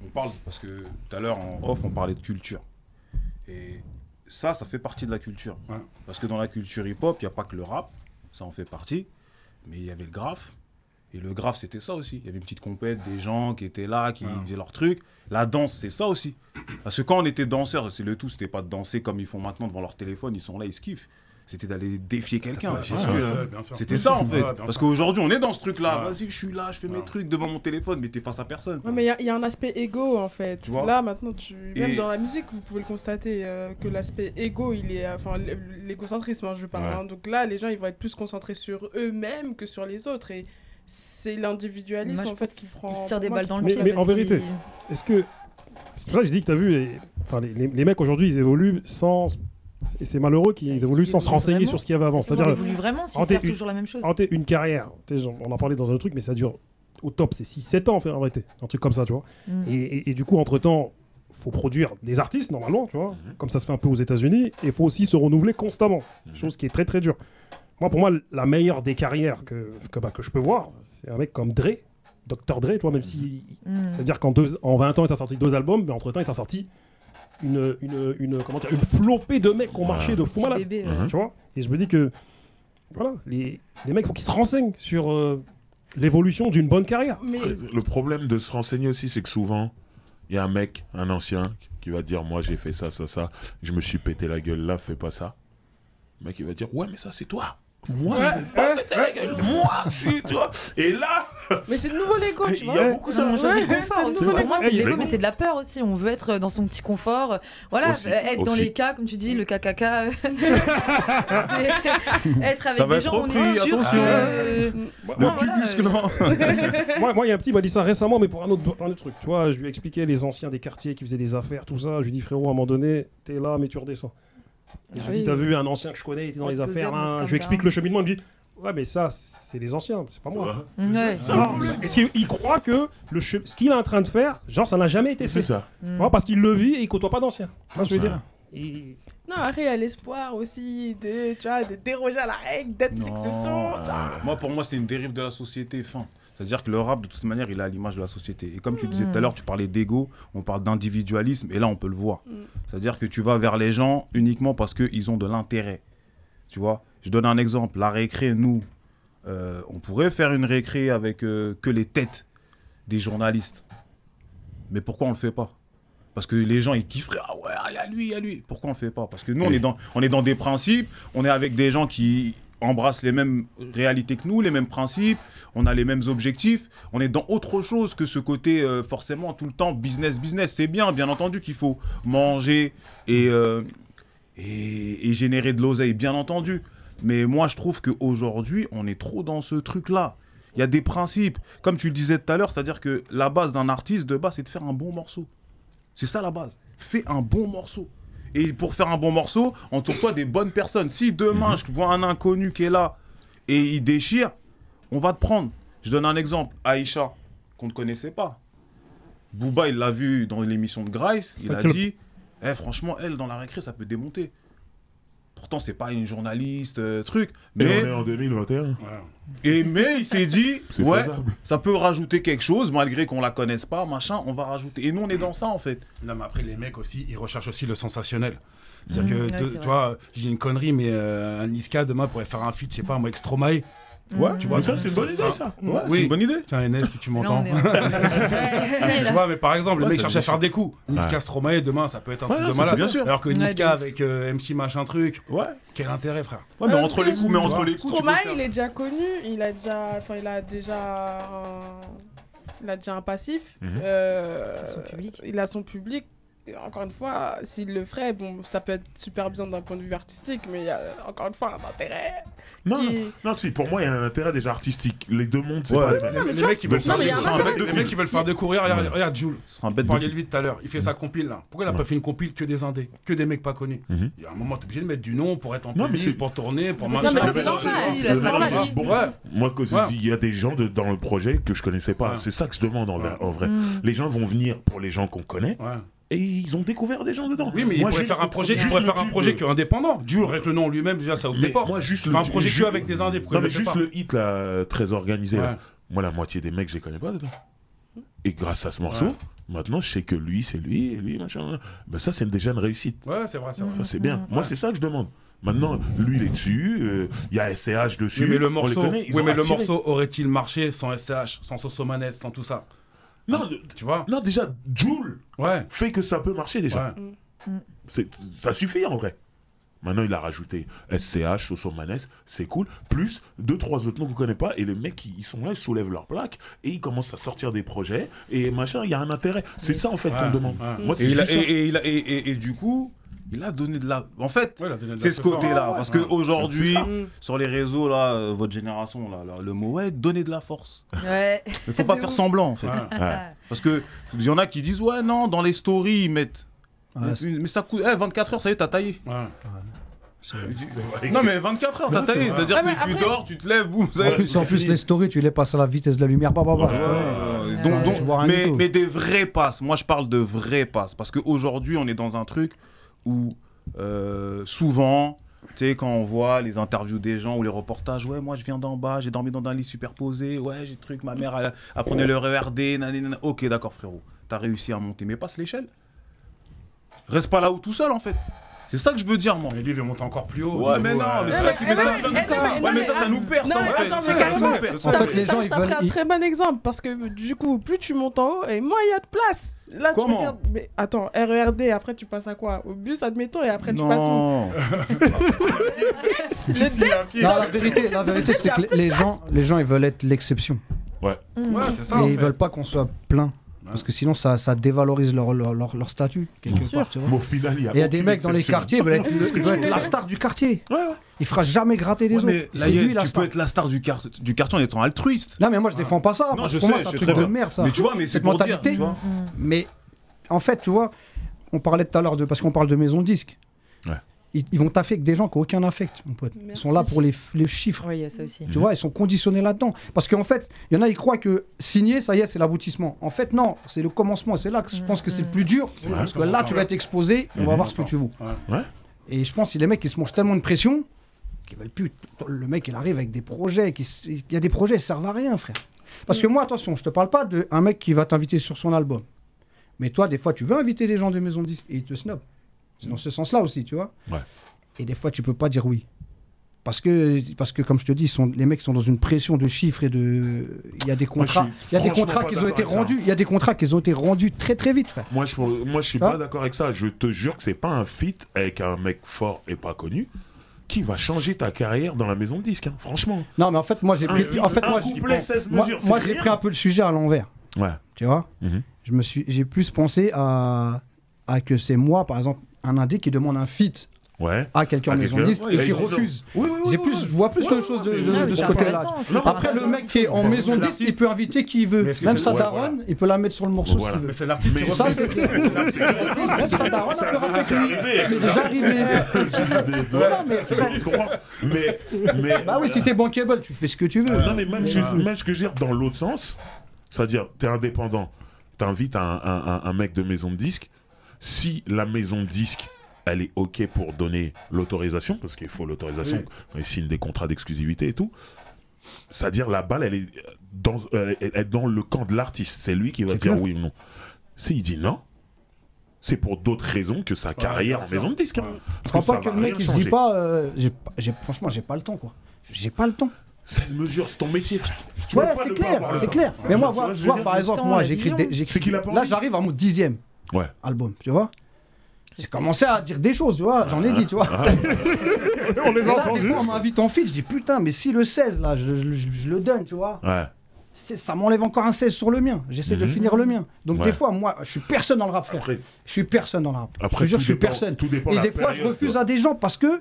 On parle, parce que tout à l'heure, en off, on parlait de culture. Et ça fait partie de la culture. Ouais. Parce que dans la culture hip-hop, il n'y a pas que le rap, ça en fait partie, mais il y avait le graphe. Et le graphe, c'était ça aussi. Il y avait une petite compète, des gens qui étaient là, qui faisaient leur truc. La danse, c'est ça aussi. Parce que quand on était danseurs, c'est le tout, c'était pas de danser comme ils font maintenant devant leur téléphone, ils sont là, ils se kiffent. C'était d'aller défier quelqu'un. C'était ça en fait. Parce qu'aujourd'hui, on est dans ce truc-là. Vas-y, je suis là, je fais mes trucs devant mon téléphone, mais t'es face à personne. Ouais, mais il y a un aspect égo en fait. Là, maintenant, même dans la musique, vous pouvez le constater que l'aspect égo, il est. Enfin, l'égocentrisme, je parle. Donc là, les gens, ils vont être plus concentrés sur eux-mêmes que sur les autres. Et c'est l'individualisme en fait qui prend. Ils se tirent des balles dans le pied. Mais en vérité, est-ce que. C'est pour ça que je dis que t'as vu, les mecs aujourd'hui, ils évoluent sans. Et c'est malheureux qu'ils évoluent sans se renseigner sur ce qu'il y avait avant. C'est-à-dire, ils évoluent vraiment s'ils servent toujours la même chose. Une carrière, on en parlait dans un autre truc, mais ça dure au top, c'est 7 ans en fait, en vérité. Un truc comme ça, tu vois. Et du coup, entre-temps, il faut produire des artistes, normalement, tu vois, comme ça se fait un peu aux États-Unis, et il faut aussi se renouveler constamment, chose qui est très très dure. Moi, pour moi, la meilleure des carrières que je peux voir, c'est un mec comme Dre, Dr. Dre, tu vois, même si. C'est-à-dire qu'en 20 ans, il t'a sorti 2 albums, mais entre-temps, il t'a sorti une flopée de mecs qui ont marché de fou malade, tu vois. Et je me dis que voilà, les mecs, faut qu'ils se renseignent sur l'évolution d'une bonne carrière. Mais... Le problème de se renseigner aussi, c'est que souvent il y a un mec, un ancien, qui va dire moi j'ai fait ça, je me suis pété la gueule là, fais pas ça. Le mec il va dire ouais mais ça c'est toi. Moi, je vais pas péter la gueule. Moi, je suis toi. Et là. Mais c'est de nouveau l'ego, tu vois. Il y a beaucoup ça. On choisit le confort aussi. Pour moi, c'est de l'ego, mais c'est de la peur aussi. On veut être dans son petit confort. Voilà, être dans les cas, comme tu dis, le KKK. Être avec des gens, on est sûr que. Le plus musclant. Moi, il y a un petit, il m'a dit ça récemment, mais pour un autre truc. Tu vois, je lui ai expliqué les anciens des quartiers qui faisaient des affaires, tout ça. Je lui ai dit, frérot, à un moment donné, t'es là, mais tu redescends. Et je lui dis, t'as vu un ancien que je connais, il était dans les affaires. Je lui explique le cheminement, il me dit, ouais, mais ça, c'est les anciens, c'est pas moi. Est-ce qu'il croit que ce qu'il est en train de faire, genre, ça n'a jamais été fait? C'est ça. Parce qu'il le vit et il côtoie pas d'anciens. Moi, je veux dire. Non, après, il y a l'espoir aussi de déroger à la règle, d'être l'exception. Moi, pour moi, c'est une dérive de la société. C'est-à-dire que le rap, de toute manière, il est à l'image de la société. Et comme tu disais tout à l'heure, tu parlais d'ego, on parle d'individualisme, et là, on peut le voir. C'est-à-dire que tu vas vers les gens uniquement parce qu'ils ont de l'intérêt. Tu vois, je donne un exemple. La récré, nous, on pourrait faire une récré avec que les têtes des journalistes. Mais pourquoi on le fait pas? Parce que les gens, ils kifferaient. Ah ouais, il y a lui, il y a lui. Pourquoi on le fait pas? Parce que nous, on est dans des principes, on est avec des gens qui embrassent les mêmes réalités que nous, les mêmes principes, on a les mêmes objectifs, on est dans autre chose que ce côté forcément tout le temps business. C'est bien entendu qu'il faut manger et générer de l'oseille, bien entendu. Mais moi, je trouve qu'aujourd'hui, on est trop dans ce truc-là. Il y a des principes. Comme tu le disais tout à l'heure, c'est-à-dire que la base d'un artiste, de base, c'est de faire un bon morceau. C'est ça la base. Fais un bon morceau. Et pour faire un bon morceau, entoure-toi des bonnes personnes. Si demain, je vois un inconnu qui est là et il déchire, on va te prendre. Je donne un exemple. Aïcha, qu'on ne connaissait pas. Booba, il l'a vu dans l'émission de Grice. Il a dit, franchement, elle, dans la récré, ça peut démonter. Pourtant, c'est pas une journaliste, truc. Mais on est en 2021. Mais il s'est dit, faisable. Ça peut rajouter quelque chose, malgré qu'on la connaisse pas, machin, on va rajouter. Et nous, on est dans ça, en fait. Non, mais après, les mecs aussi, ils recherchent aussi le sensationnel. C'est-à-dire que, tu vois, j'ai une connerie, mais un Niska, demain, pourrait faire un feat, je sais pas, moi, avec Stromae. Ouais, tu vois, ça, c'est une bonne idée, ça. Ouais, c'est une bonne idée. Tiens, NS, si tu m'entends. Tu vois, mais par exemple, le mec cherche à faire des coups. Niska Stromae, demain, ça peut être un truc de malade. Bien sûr. Alors que Niska avec MC machin truc, quel intérêt, frère. Ouais, mais entre les coups, Stromae, il est déjà connu, il a déjà un passif. Il a son public. Encore une fois, s'il le ferait, bon, ça peut être super bien d'un point de vue artistique, mais il y a encore une fois un intérêt. Non, si, pour moi, il y a un intérêt déjà artistique. Les deux mondes, c'est pas les mêmes. Les mecs qui veulent faire découvrir, regarde Jules, on parlait de lui tout à l'heure, il fait sa compile là. Pourquoi il a pas fait une compile que des indés, que des mecs pas connus? Il y a un moment, t'es obligé de mettre du nom pour être en public, pour tourner, pour machin. Non, mais c'est normal. Moi, quand je dis, il y a des gens dans le projet que je connaissais pas. C'est ça que je demande en vrai. Les gens vont venir pour les gens qu'on connaît. Et ils ont découvert des gens dedans. Oui, mais il pourrait faire un projet qui est indépendant. Jules, avec le nom lui-même, déjà, ça ouvre des portes. Moi, juste un projet que avec des indés. Non, mais juste le hit, là, très organisé. Là. Moi, la moitié des mecs, je les connais pas dedans. Et grâce à ce morceau, maintenant, je sais que lui, c'est lui, et lui, machin. Ben, ça, c'est déjà une réussite. Ouais, c'est vrai. Ça, c'est bien. Moi, c'est ça que je demande. Maintenant, lui, il est dessus. Il y a SCH dessus. Oui, mais le morceau aurait-il marché sans SCH, sans Sosomanes, sans tout ça? Non, tu vois. Non, déjà, Jules fait que ça peut marcher déjà. Ça suffit en vrai. Maintenant, il a rajouté SCH, Sosomanes, c'est cool. Plus 2-3 autres noms que vous ne connaissez pas. Et les mecs, ils sont là, ils soulèvent leur plaque et ils commencent à sortir des projets. Et machin, il y a un intérêt. C'est ça en fait qu'on demande. Moi, et du coup. Il a donné de la... En fait, c'est ce côté-là. Parce qu'aujourd'hui, sur les réseaux, là, votre génération, là, le mot, donner de la force. Ouais. Il faut pas faire semblant, en fait. Parce qu'il y en a qui disent, non, dans les stories, ils mettent... mais ça coûte... 24 heures, ça y est, t'as taillé. Non, mais 24 heures, t'as taillé. C'est-à-dire que tu dors, tu te lèves, boum. En plus, les stories, tu les passes à la vitesse de la lumière. Mais des vrais passes. Moi, je parle de vrais passes. Parce qu'aujourd'hui, on est dans un truc où souvent, tu sais, quand on voit les interviews des gens ou les reportages, moi je viens d'en bas, j'ai dormi dans un lit superposé, j'ai truc, ma mère elle prenait le RERD, nanana. Ok, d'accord frérot, t'as réussi à monter, mais passe l'échelle. Reste pas là-haut tout seul en fait. C'est ça que je veux dire, moi. Mais lui, il veut monter encore plus haut. Ouais, mais non, mais ça nous perd, ça, en fait. En fait, les gens, ils veulent... T'as pris un très bon exemple, parce que, du coup, plus tu montes en haut, et moins il y a de place. Là, comment? Tu regardes... Mais attends, RERD, après, tu passes à quoi? Au bus, admettons, et après, tu passes où? Le jet. Non, la vérité, c'est que les gens, ils veulent être l'exception. Ouais, c'est ça. Et ils veulent pas qu'on soit plein. Parce que sinon, ça dévalorise leur statut, quelque part, tu vois. Mais au final, il y a des mecs dans les quartiers, ils veulent être la star du quartier. Il fera jamais gratter les autres. C'est lui la star. Tu peux être la star du quartier en étant altruiste. Non, mais moi, je défends pas ça. Non, pour moi, c'est un truc de merde, ça. Mais tu vois, mais cette mentalité. Mais en fait, tu vois, on parlait tout à l'heure parce qu'on parle de maison de disques. Ils vont taffer avec des gens qui n'ont aucun affect, mon pote. Ils sont là pour les chiffres. Oui, il y a ça aussi. Tu vois, ils sont conditionnés là-dedans. Parce qu'en fait, il y en a, ils croient que signer, ça y est, c'est l'aboutissement. En fait, non, c'est le commencement. C'est là que je pense que c'est le plus dur. Parce que là, tu vas être exposé, on va voir ce que tu vaux. Et je pense que les mecs, ils se mangent tellement de pression qu'ils veulent plus. Le mec, il arrive avec des projets. Il y a des projets, ils servent à rien, frère. Parce que moi, attention, je te parle pas d'un mec qui va t'inviter sur son album. Mais toi, des fois, tu veux inviter des gens de maison de disques et ils te snobent. C'est dans ce sens-là aussi, tu vois. Et des fois, tu peux pas dire oui. Parce que comme je te dis, les mecs sont dans une pression de chiffres et de... Il y a des contrats, qui ont été rendus. Il y a des contrats qui ont été rendus très très vite, frère. Moi, je suis pas d'accord avec ça. Je te jure que c'est pas un feat avec un mec fort et pas connu qui va changer ta carrière dans la maison de disques, hein, franchement. Non, mais en fait, moi, j'ai pris... Moi, j'ai pris un peu le sujet à l'envers. Ouais. Tu vois, j'ai plus pensé à que c'est moi, par exemple, un indé qui demande un feat à quelqu'un en maison de disque et qui refuse. Je vois plus de choses de ce côté-là. Après, le mec qui est en maison de disque, il peut inviter qui il veut. Même sa daronne, il peut la mettre sur le morceau s'il veut. Mais c'est l'artiste qui refuse. Même sa daronne, elle peut rappeler que c'est déjà arrivé. Bah oui, si t'es bankable, tu fais ce que tu veux. Non, mais même ce que je veux dire dans l'autre sens, c'est-à-dire, t'es indépendant, t'invites un mec de maison de disque. Si la maison de disque elle est OK pour donner l'autorisation, parce qu'il faut l'autorisation quand ils signent des contrats d'exclusivité et tout. C'est-à-dire, la balle, elle est dans le camp de l'artiste. C'est lui qui va dire oui ou non. S'il dit non, c'est pour d'autres raisons que sa carrière en maison de disque. Je crois pas que le mec, il se dit pas, franchement, j'ai pas le temps, quoi. J'ai pas le temps. 16 mesures, c'est ton métier, frère. Ouais, c'est clair. Mais moi, par exemple, moi, j'écris. Là, j'arrive à mon 10e album, tu vois. J'ai commencé à dire des choses, tu vois. J'en ai dit, tu vois. On les a entendus. Des fois, on m'invite en feat, je dis putain, mais si le 16, là, je le donne, tu vois. Ouais. Ça m'enlève encore un 16 sur le mien. J'essaie de finir le mien. Donc des fois, moi, je suis personne dans le rap, frère. Après, je suis personne dans le rap. Après, je te jure, je suis personne. Et des fois, je refuse à des gens parce que...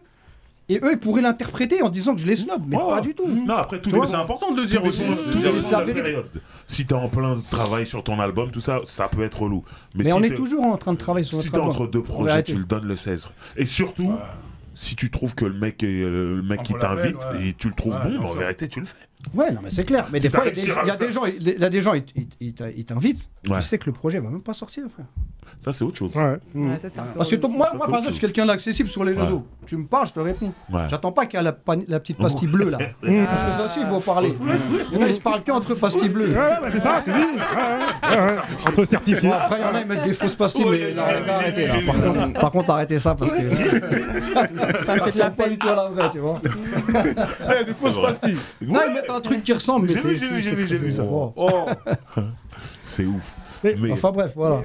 Et eux, ils pourraient l'interpréter en disant que je les snob, mais pas du tout. Non, après, c'est important de le dire aussi. Si t'es en plein travail sur ton album, tout ça, ça peut être relou. Mais on est toujours en train de travailler sur notre album. Si t'es entre deux projets, tu le donnes le 16. Et surtout, si tu trouves que le mec qui t'invite et tu le trouves bon, en vérité, tu le fais. Ouais, non, mais c'est clair. Mais des fois, il y a des gens, ils t'invitent. Tu sais que le projet va même pas sortir, frère. Ça, c'est autre chose. Parce que moi, par exemple, je suis quelqu'un d'accessible sur les réseaux. Tu me parles, je te réponds. J'attends pas qu'il y ait la petite pastille bleue, là. Parce que ça aussi, il faut parler. Il y en a, ils se parlent qu'entre pastilles bleues. Ouais, c'est ça, c'est dit. Entre certifiés. Après, il y en a, ils mettent des fausses pastilles, mais arrêtez, là. Par contre, arrêtez ça, parce que... Ça fait de la peine, toi, là, vrai, tu vois. Des fausses pastilles. Non, ils mettent un truc qui ressemble, mais c'est... J'ai vu ça. C'est ouf. Mais... Enfin bref, voilà.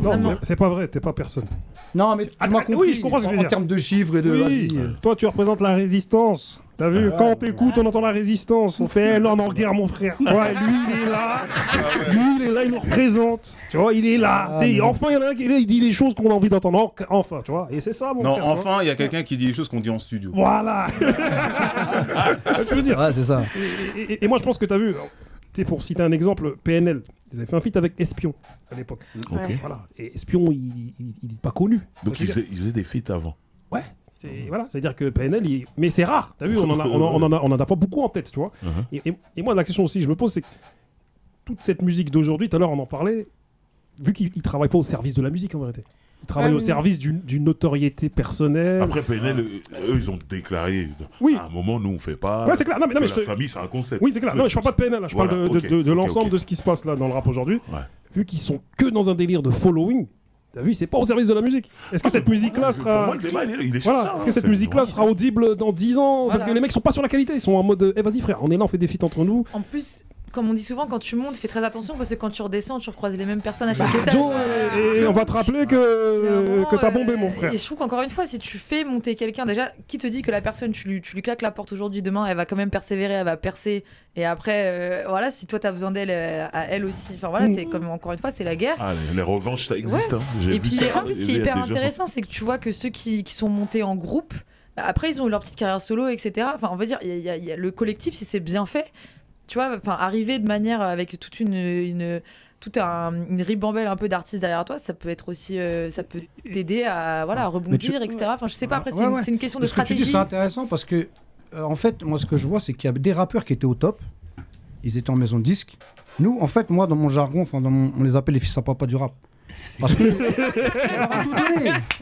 Non, c'est pas vrai, t'es pas personne. Non, mais tu m'as compris. Oui, je comprends ce que tu veux dire. En termes de chiffres et de... Oui. Toi, tu représentes la résistance. T'as vu, quand on t'écoute, on entend la résistance. On fait l'homme en guerre, mon frère. Ouais, lui, il est là. Il nous représente. Tu vois, il est là. Enfin, il y en a un qui est là, il dit des choses qu'on a envie d'entendre. Enfin, tu vois. Et c'est ça, mon frère. Non, enfin, il y a quelqu'un qui dit des choses qu'on dit en studio. Voilà. Je veux dire. Ouais, c'est ça. Et moi, je pense que t'as vu... Pour citer un exemple, PNL, ils avaient fait un feat avec Espion à l'époque. Voilà. Et Espion, il n'est pas connu. Donc ils faisaient des feats avant. Ouais. Voilà, c'est-à-dire que PNL, mais c'est rare. T'as vu, on en a pas beaucoup en tête, tu vois. Et moi, la question aussi, je me pose, c'est que toute cette musique d'aujourd'hui, tout à l'heure, on en parlait, vu qu'ils ne travaillent pas au service de la musique en vérité. Ils travaillent au service d'une notoriété personnelle. Après, PNL, eux, ils ont déclaré à un moment, nous, on fait pas. Ouais, c'est clair. Non, mais la famille, c'est un concept. Oui, c'est clair. Non, mais je parle pas de PNL, là. Je parle de l'ensemble de ce qui se passe là dans le rap aujourd'hui. Vu qu'ils sont que dans un délire de following. T'as vu, c'est pas au service de la musique. Est-ce que cette musique-là sera... Est-ce que cette musique-là sera audible dans 10 ans ? Parce que les mecs sont pas sur la qualité. Ils sont en mode, vas-y frère, on est là, on fait des feats entre nous. En plus... Comme on dit souvent, quand tu montes, fais très attention parce que quand tu redescends, tu recroises les mêmes personnes à chaque étage. Et on va te rappeler que t'as bombé, mon frère. Et je trouve qu'encore une fois, si tu fais monter quelqu'un, déjà, qui te dit que la personne, tu lui claques la porte aujourd'hui, demain, elle va quand même persévérer, elle va percer. Et après, voilà, si toi t'as besoin d'elle, à elle aussi. Enfin voilà, c'est comme encore une fois, c'est la guerre. Les revanches, ça existe. Et puis en plus, ce qui est hyper intéressant, c'est que tu vois que ceux qui sont montés en groupe, après, ils ont eu leur petite carrière solo, etc. Enfin, on va dire, il y a le collectif, si c'est bien fait. Tu vois, arriver de manière avec toute une ribambelle un peu d'artistes derrière toi, ça peut être aussi, ça peut t'aider à rebondir, etc. Enfin, je sais pas. Après, c'est une question de stratégie. Ce que tu dis, c'est intéressant parce que, en fait, moi, ce que je vois, c'est qu'il y a des rappeurs qui étaient au top. Ils étaient en maison de disque. Nous, en fait, moi, dans mon jargon, on les appelle les fils à papa du rap. Parce que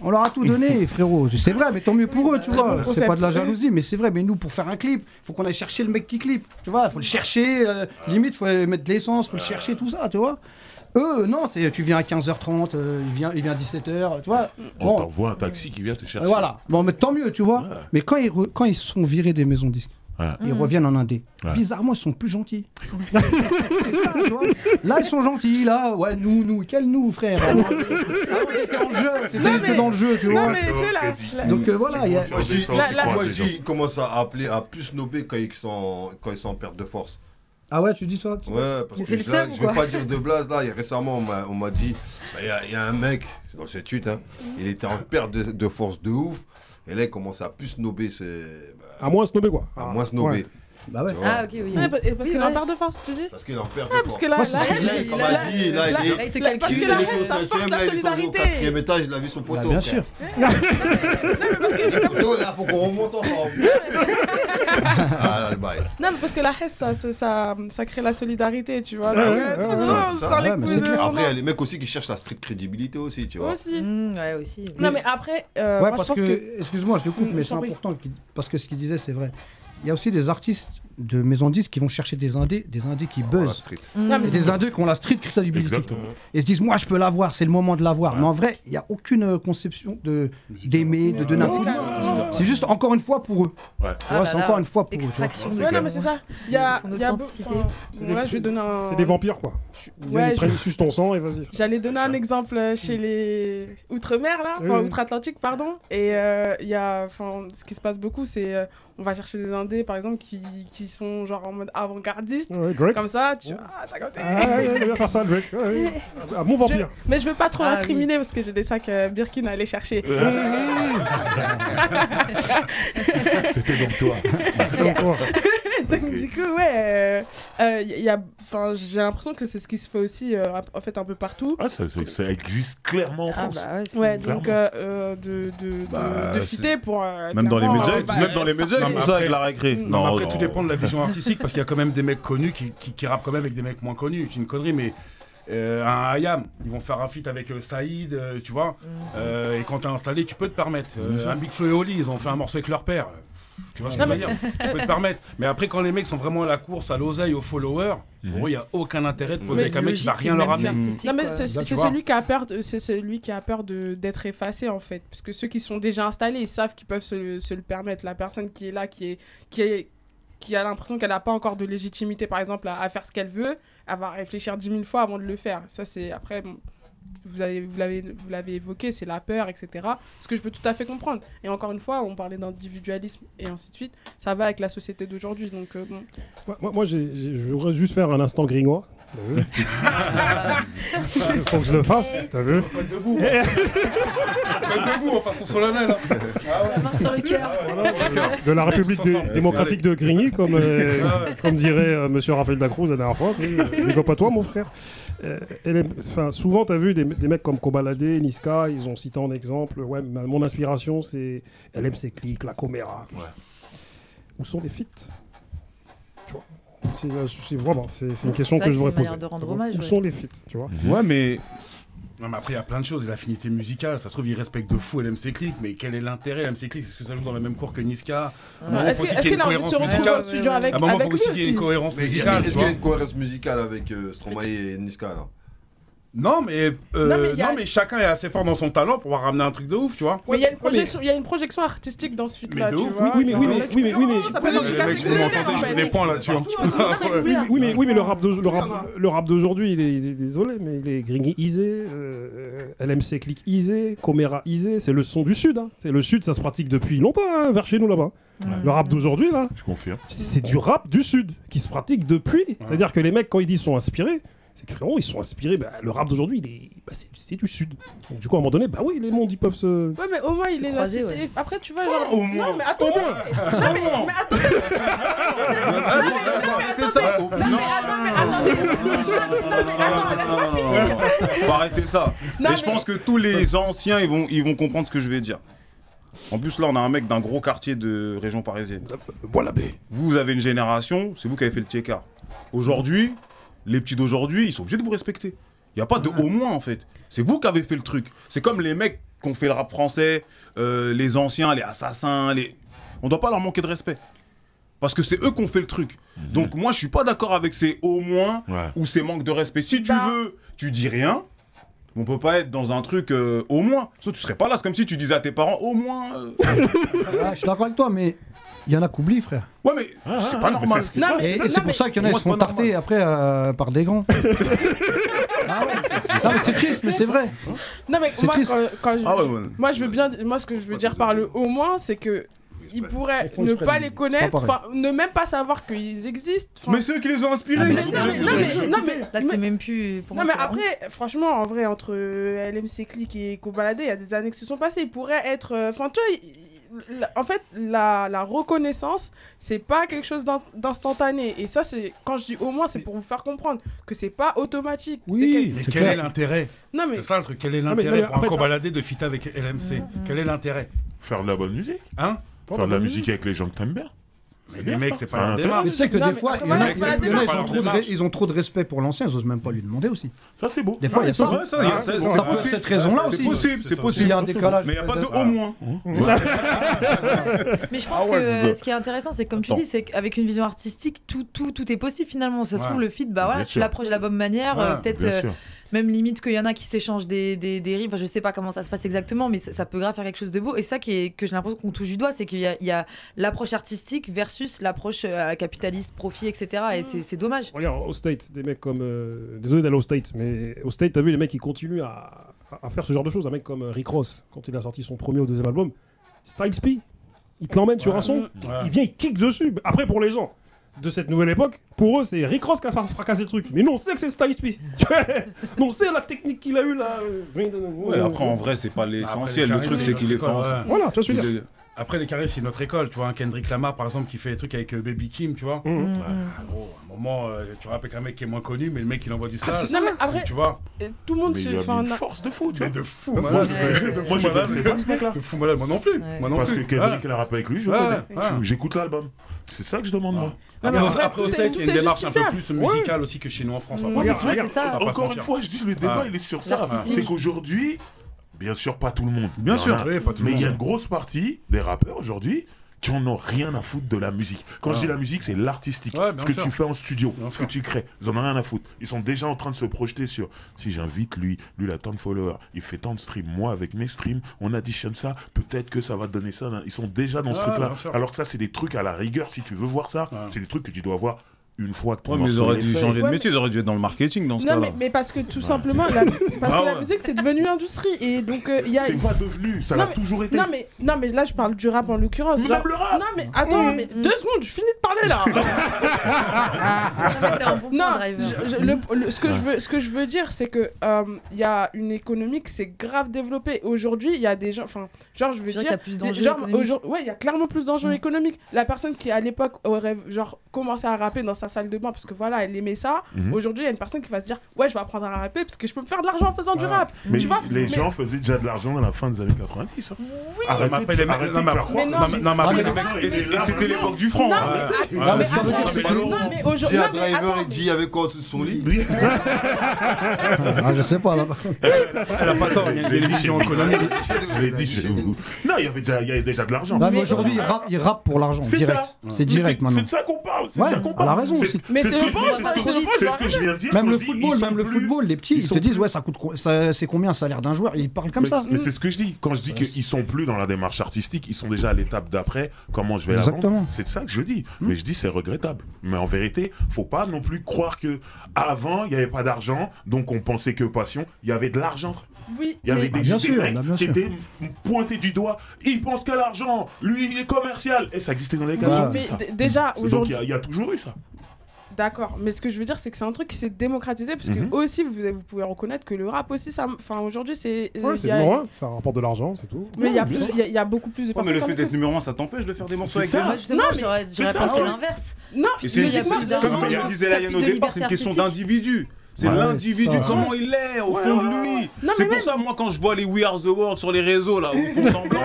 on leur a tout donné, frérot. C'est vrai, mais tant mieux pour eux, tu vois. C'est pas de la jalousie, mais c'est vrai. Mais nous, pour faire un clip, faut qu'on aille chercher le mec qui clip. Tu vois, faut le chercher. Limite, faut mettre de l'essence, faut le chercher, tout ça, tu vois. Eux, non, tu viens à 15h30, il vient à 17h, tu vois. On t'envoie un taxi qui vient te chercher. Voilà. Bon, mais tant mieux, tu vois. Mais quand ils sont virés des maisons de disques, ils reviennent en indé. Bizarrement, ils sont plus gentils. C'est ça, tu vois. Là, ils sont gentils. Là, ouais, nous, quel nous, frère. T'étais en jeu, t'étais dans le jeu, tu vois. Non, mais tu sais, là. Donc voilà, moi, je dis, ils commencent à appeler, à plus snobber quand ils sont en perte de force. Ah ouais, tu dis ça Ouais, parce que là, je vais pas dire de blase, là, récemment, on m'a dit, il y a un mec, c'est dans cette suite, il était en perte de force de ouf, et là, il commence à plus snobber. À moins snobber, quoi. À moins snobber. Ouais. Bah ouais. Ah, ok, oui. Parce qu'il est en perte de force, tu dis. Parce qu'il est en perte de force. Parce que là, il se calcule. Parce que la haine, ça force la solidarité. Au 4e étage, il a vu son poteau. Bien sûr. Non, mais parce que là, faut qu'on remonte ensemble. Ah, le bail. travail. Non, mais parce que la haisse, ça crée la solidarité, tu vois. Après, il y a les mecs aussi qui cherchent la street crédibilité aussi, tu vois. Aussi. Ouais, aussi. Non, mais après, moi, parce que, excuse-moi, je te coupe, mais c'est important, parce que ce qu'il disait, c'est vrai. Il y a aussi des artistes de maisons de disques qui vont chercher des indés qui buzzent. Des indés qui ont la street crédibilité. Et se disent, moi je peux l'avoir, c'est le moment de l'avoir. Mais en vrai, il n'y a aucune conception d'aimer, de donner. C'est juste encore une fois pour eux. C'est encore une fois pour eux. Extraction de non, mais c'est ça. Il y a authenticité. C'est des vampires, quoi. Ils prennent juste ton sang et vas-y. J'allais donner un exemple chez les Outre-mer, là, Outre-Atlantique, pardon. Et il y a, ce qui se passe beaucoup, c'est on va chercher des indés, par exemple, qui sont genre en mode avant-gardiste. Comme ça, tu t'as capté. Il va faire ça, Drake. Un bon vampire. Mais je veux pas trop l'incriminer parce que j'ai des sacs Birkin à aller chercher. C'était donc toi. Donc du coup, j'ai l'impression que c'est ce qui se fait aussi en fait un peu partout. Ça existe clairement en France. Donc de fitter pour même dans les médias, ils font ça avec la récré. Non, après tout dépend de la vision artistique parce qu'il y a quand même des mecs connus qui rappent quand même avec des mecs moins connus. C'est une connerie, mais un IAM, ils vont faire un feat avec Saïd, tu vois. Et quand t'es installé, tu peux te permettre. Un Big Flo et Oli, ils ont fait un morceau avec leur père. Tu vois ce que je veux dire? Tu peux te permettre. Mais après, quand les mecs sont vraiment à la course, à l'oseille, aux followers, pour eux, il n'y a aucun intérêt de poser avec un mec qui va rien leur amener. Non, mais c'est celui qui a peur, d'être effacé, en fait. Parce que ceux qui sont déjà installés, ils savent qu'ils peuvent se le permettre. La personne qui est là, qui a l'impression qu'elle n'a pas encore de légitimité, par exemple, à faire ce qu'elle veut, elle va réfléchir 10 000 fois avant de le faire. Ça, c'est après... Bon, vous l'avez évoqué, c'est la peur, etc. Ce que je peux tout à fait comprendre. Et encore une fois, on parlait d'individualisme et ainsi de suite. Ça va avec la société d'aujourd'hui. Donc, moi je voudrais juste faire un instant grignois. Faut que je le fasse, t'as vu? On se met debout. En façon solennelle. La main sur le cœur. De la République démocratique de Grigny, comme dirait monsieur Raphaël Dacruz la dernière fois. Big pas toi, mon frère. Souvent, tu as vu des mecs comme Kobalade, Niska, ils ont cité en exemple. Ouais, mon inspiration, c'est LMC Click, La Comera. Où sont les feats? C'est vraiment, c'est une question que je voudrais poser. Où sont les feats, tu vois? Ouais, mais... Non, mais après, il y a plein de choses. L'affinité musicale, ça se trouve, ils respectent de fou LMC Click, mais quel est l'intérêt LMC Click? Est-ce que ça joue dans la même cour que Niska? Est-ce qu'il a envie de se retrouver au studio avec lui? À un moment, il faut aussi qu'il y ait une cohérence musicale. Est-ce qu'il y a une cohérence musicale avec Stromae et Niska, là? Non, mais chacun est assez fort dans son talent pour pouvoir ramener un truc de ouf, tu vois. Oui, il y a une projection artistique dans ce feat-là, tu vois. Oui, mais... Ça peut être vous m'entendez, je fais des points là-dessus. Oui, mais le rap d'aujourd'hui, il est désolé, mais il est Grigny-isé, LMC Click-isé, Comera-isé, c'est le son du Sud. C'est le Sud, ça se pratique depuis longtemps, vers chez nous là-bas. Le rap d'aujourd'hui, là, je confirme. C'est du rap du Sud qui se pratique depuis. C'est-à-dire que les mecs, quand ils disent sont inspirés, c'est que frérot, ils sont inspirés. Le rap d'aujourd'hui, c'est du Sud. Donc, du coup, à un moment donné, oui, les mondes, ils peuvent se. Ouais, mais au moins, il est là. Après, tu vois, genre. Au moins. Non, mais attends. Non, mais attends. Arrêtez ça. On va arrêter ça. Et je pense que tous les anciens, ils vont comprendre ce que je vais dire. En plus, là, on a un mec d'un gros quartier de région parisienne. Voilà, vous avez une génération, c'est vous qui avez fait le tchéka. Aujourd'hui, les petits d'aujourd'hui, ils sont obligés de vous respecter. Il n'y a pas de au moins, en fait. C'est vous qui avez fait le truc. C'est comme les mecs qui ont fait le rap français, les anciens, les assassins, on ne doit pas leur manquer de respect. Parce que c'est eux qui ont fait le truc. Donc moi, je ne suis pas d'accord avec ces au moins ou ces manques de respect. Si tu veux, tu dis rien. On peut pas être dans un truc au moins. Sinon, tu serais pas là. C'est comme si tu disais à tes parents au moins. Je suis d'accord avec toi, mais il y en a qui oublient, frère. Ouais, mais c'est pas normal. Et c'est pour ça qu'il y en a qui se font tarter après par des grands. Non, mais c'est triste, mais c'est vrai. Non, mais moi, je veux bien. Moi, ce que je veux dire par le au moins, c'est que. Ils pourraient ne pas les connaître, ne même pas savoir qu'ils existent. Mais ceux qui les ont inspirés, non, mais là, c'est même plus. Non, mais après, franchement, en vrai, entre LMC Click et Kobalade, il y a des années qui se sont passées. Ils pourraient être. Enfin, tu vois, en fait, la reconnaissance, c'est pas quelque chose d'instantané. Et ça, c'est quand je dis au moins, c'est pour vous faire comprendre que c'est pas automatique. Oui, mais quel est l'intérêt? C'est ça le truc. Quel est l'intérêt pour un Kobalade de fitter avec LMC? Quel est l'intérêt? Faire de la bonne musique. Hein? Faire de la musique avec les gens que t'aimes bien. Les mecs, c'est pas leur démarche. Mais tu sais que des fois, ils ont trop de respect pour l'ancien, ils osent même pas lui demander aussi. Ça, c'est beau. Des fois, il y a ça. Ça peut cette raison-là aussi. C'est possible. Il y a un décalage. Mais il n'y a pas de au moins. Mais je pense que ce qui est intéressant, c'est comme tu dis, c'est qu'avec une vision artistique, tout est possible finalement. Ça se trouve, le feat, bah voilà, tu l'approches de la bonne manière, peut-être. Même limite qu'il y en a qui s'échangent des rimes. Enfin, je sais pas comment ça se passe exactement, mais ça peut grave faire quelque chose de beau. Et ça que j'ai l'impression qu'on touche du doigt, c'est qu'il y a l'approche artistique versus l'approche capitaliste, profit, etc. Et c'est dommage. Regarde, au State, des mecs comme... Désolé d'aller au State, mais au State, t'as vu les mecs qui continuent à faire ce genre de choses. Un mec comme Rick Ross, quand il a sorti son premier ou deuxième album, Styles P, il te l'emmène sur un son, il vient, il kick dessus. Après, pour les gens de cette nouvelle époque, pour eux, c'est Rick Ross qui a fracassé le truc. Mais nous, on sait que c'est Styles P. Nous, on sait la technique qu'il a eue là. Après, en vrai, c'est pas l'essentiel. Le truc, c'est qu'il est fort. Voilà, tu vois ce que je veux dire. Après, les carrés, c'est notre école. Tu vois, un Kendrick Lamar, par exemple, qui fait des trucs avec Baby Kim, tu vois. À un moment, tu rappelles qu'un mec qui est moins connu, mais le mec, il envoie du sale. Non, mais après, tu vois. Tout le monde se fait une force de fou, tu vois. De fou, malade. Moi, je connaissais pas ce mec-là. De fou, malade. Moi non plus. Parce que Kendrick, il a rappé avec lui, je connais. J'écoute l'album. C'est ça que je demande, moi. Après, au States, il y a une démarche un peu plus musicale aussi que chez nous en France. Encore une fois, je dis, le débat, il est sur ça. C'est qu'aujourd'hui, bien sûr, pas tout le monde. Bien sûr, pas tout le monde. Mais il y a une grosse partie des rappeurs aujourd'hui qui en ont rien à foutre de la musique. Quand je dis la musique, c'est l'artistique. Ce que tu fais en studio, ce que tu crées. Ils en ont rien à foutre. Ils sont déjà en train de se projeter sur si j'invite lui il a tant de followers, il fait tant de streams. Moi, avec mes streams, on additionne ça. Peut-être que ça va te donner ça. Ils sont déjà dans ce truc-là. Alors que ça, c'est des trucs à la rigueur. Si tu veux voir ça, c'est des trucs que tu dois voir une fois que ton mais ils auraient dû changer de métier, ils auraient dû être dans le marketing dans ce cas-là. Mais parce que tout simplement, la musique c'est devenu l'industrie et donc il y a. C'est pas devenu, ça l'a toujours été. Non mais là je parle du rap en l'occurrence. Le rap. Non mais attends, mais 2 secondes, je finis de parler là. Ce que je veux dire c'est que il y a une économie qui s'est grave développée. Aujourd'hui, il y a des gens, enfin genre je veux dire, il y a plus d'enjeux économiques. Ouais, il y a clairement plus d'enjeux économiques. La personne qui à l'époque aurait genre commencé à rapper dans sa salle de bain parce que voilà elle aimait ça, aujourd'hui il y a une personne qui va se dire ouais je vais apprendre à rapper parce que je peux me faire de l'argent en faisant du rap. Mais tu vois, les gens faisaient déjà de l'argent à la fin des années 90. Oui. C'était l'époque du franc. Mais aujourd'hui un driver il dit avec quoi au-dessus de son lit. Je sais pas là. Elle a pas tort, il y a une vision économique. Non, il y avait déjà de l'argent. Mais aujourd'hui il rappe pour l'argent direct. C'est direct maintenant. C'est de ça qu'on parle. Elle a raison. Mais c'est ce que je viens de dire. Même le football, les petits, ils te disent ouais ça coûte c'est combien le salaire d'un joueur, ils parlent comme ça. Mais c'est ce que je dis. Quand je dis qu'ils sont plus dans la démarche artistique, ils sont déjà à l'étape d'après. Comment je vais la vendre. C'est de ça que je dis. Mais je dis c'est regrettable. Mais en vérité, faut pas non plus croire que avant il y avait pas d'argent, donc on pensait que passion. Il y avait de l'argent. Oui. Il y avait des mecs qui étaient pointés du doigt. Ils pensent qu'à l'argent. Lui il est commercial. Et ça existait dans les cas. Déjà aujourd'hui. Donc il y a toujours eu ça. D'accord, mais ce que je veux dire, c'est que c'est un truc qui s'est démocratisé, parce que aussi, vous pouvez reconnaître que le rap aussi, aujourd'hui, c'est... Ouais, c'est numéro 1, ça rapporte de l'argent, c'est tout. Mais il y a beaucoup plus de personnes. Mais le fait d'être numéro 1, ça t'empêche de faire des morceaux avec ça. Moi, justement, j'aurais pensé l'inverse. Non, comme disait Laïen au départ, c'est une question d'individu. C'est l'individu, comment il est au fond de lui. C'est pour ça, moi, quand je vois les We Are The World sur les réseaux, là, où ils font semblant,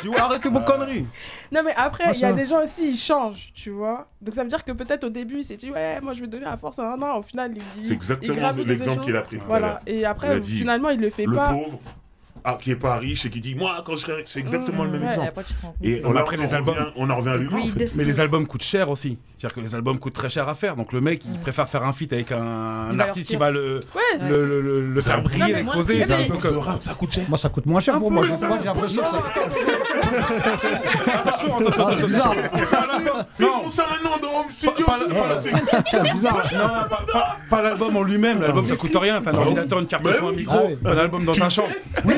je dis arrêtez vos conneries. Non, mais après, il y a des gens aussi, ils changent, tu vois. Donc ça veut dire que peut-être au début, il s'est dit, ouais, moi je vais donner la force à un an. Au final, c'est exactement l'exemple qu'il a pris. Voilà. Et après, finalement, il le fait pas. Le pauvre. Qui est pas riche et qui dit moi quand je serai riche, c'est exactement le même exemple. Et après les albums, on en revient à lui-même en fait. Mais les albums coûtent cher aussi. C'est-à-dire que les albums coûtent très cher à faire. Donc le mec il préfère faire un feat avec un artiste qui va le faire briller, l'exposer. Le rap ça coûte cher. Moi ça coûte moins cher pour moi. Moi j'ai l'impression que ça. Attention, c'est bizarre. Ils font ça maintenant dans Home Studio. C'est bizarre. Non, pas l'album en lui-même. L'album ça coûte rien. T'as un ordinateur, une carte son, un micro, un album dans ta chambre. Mais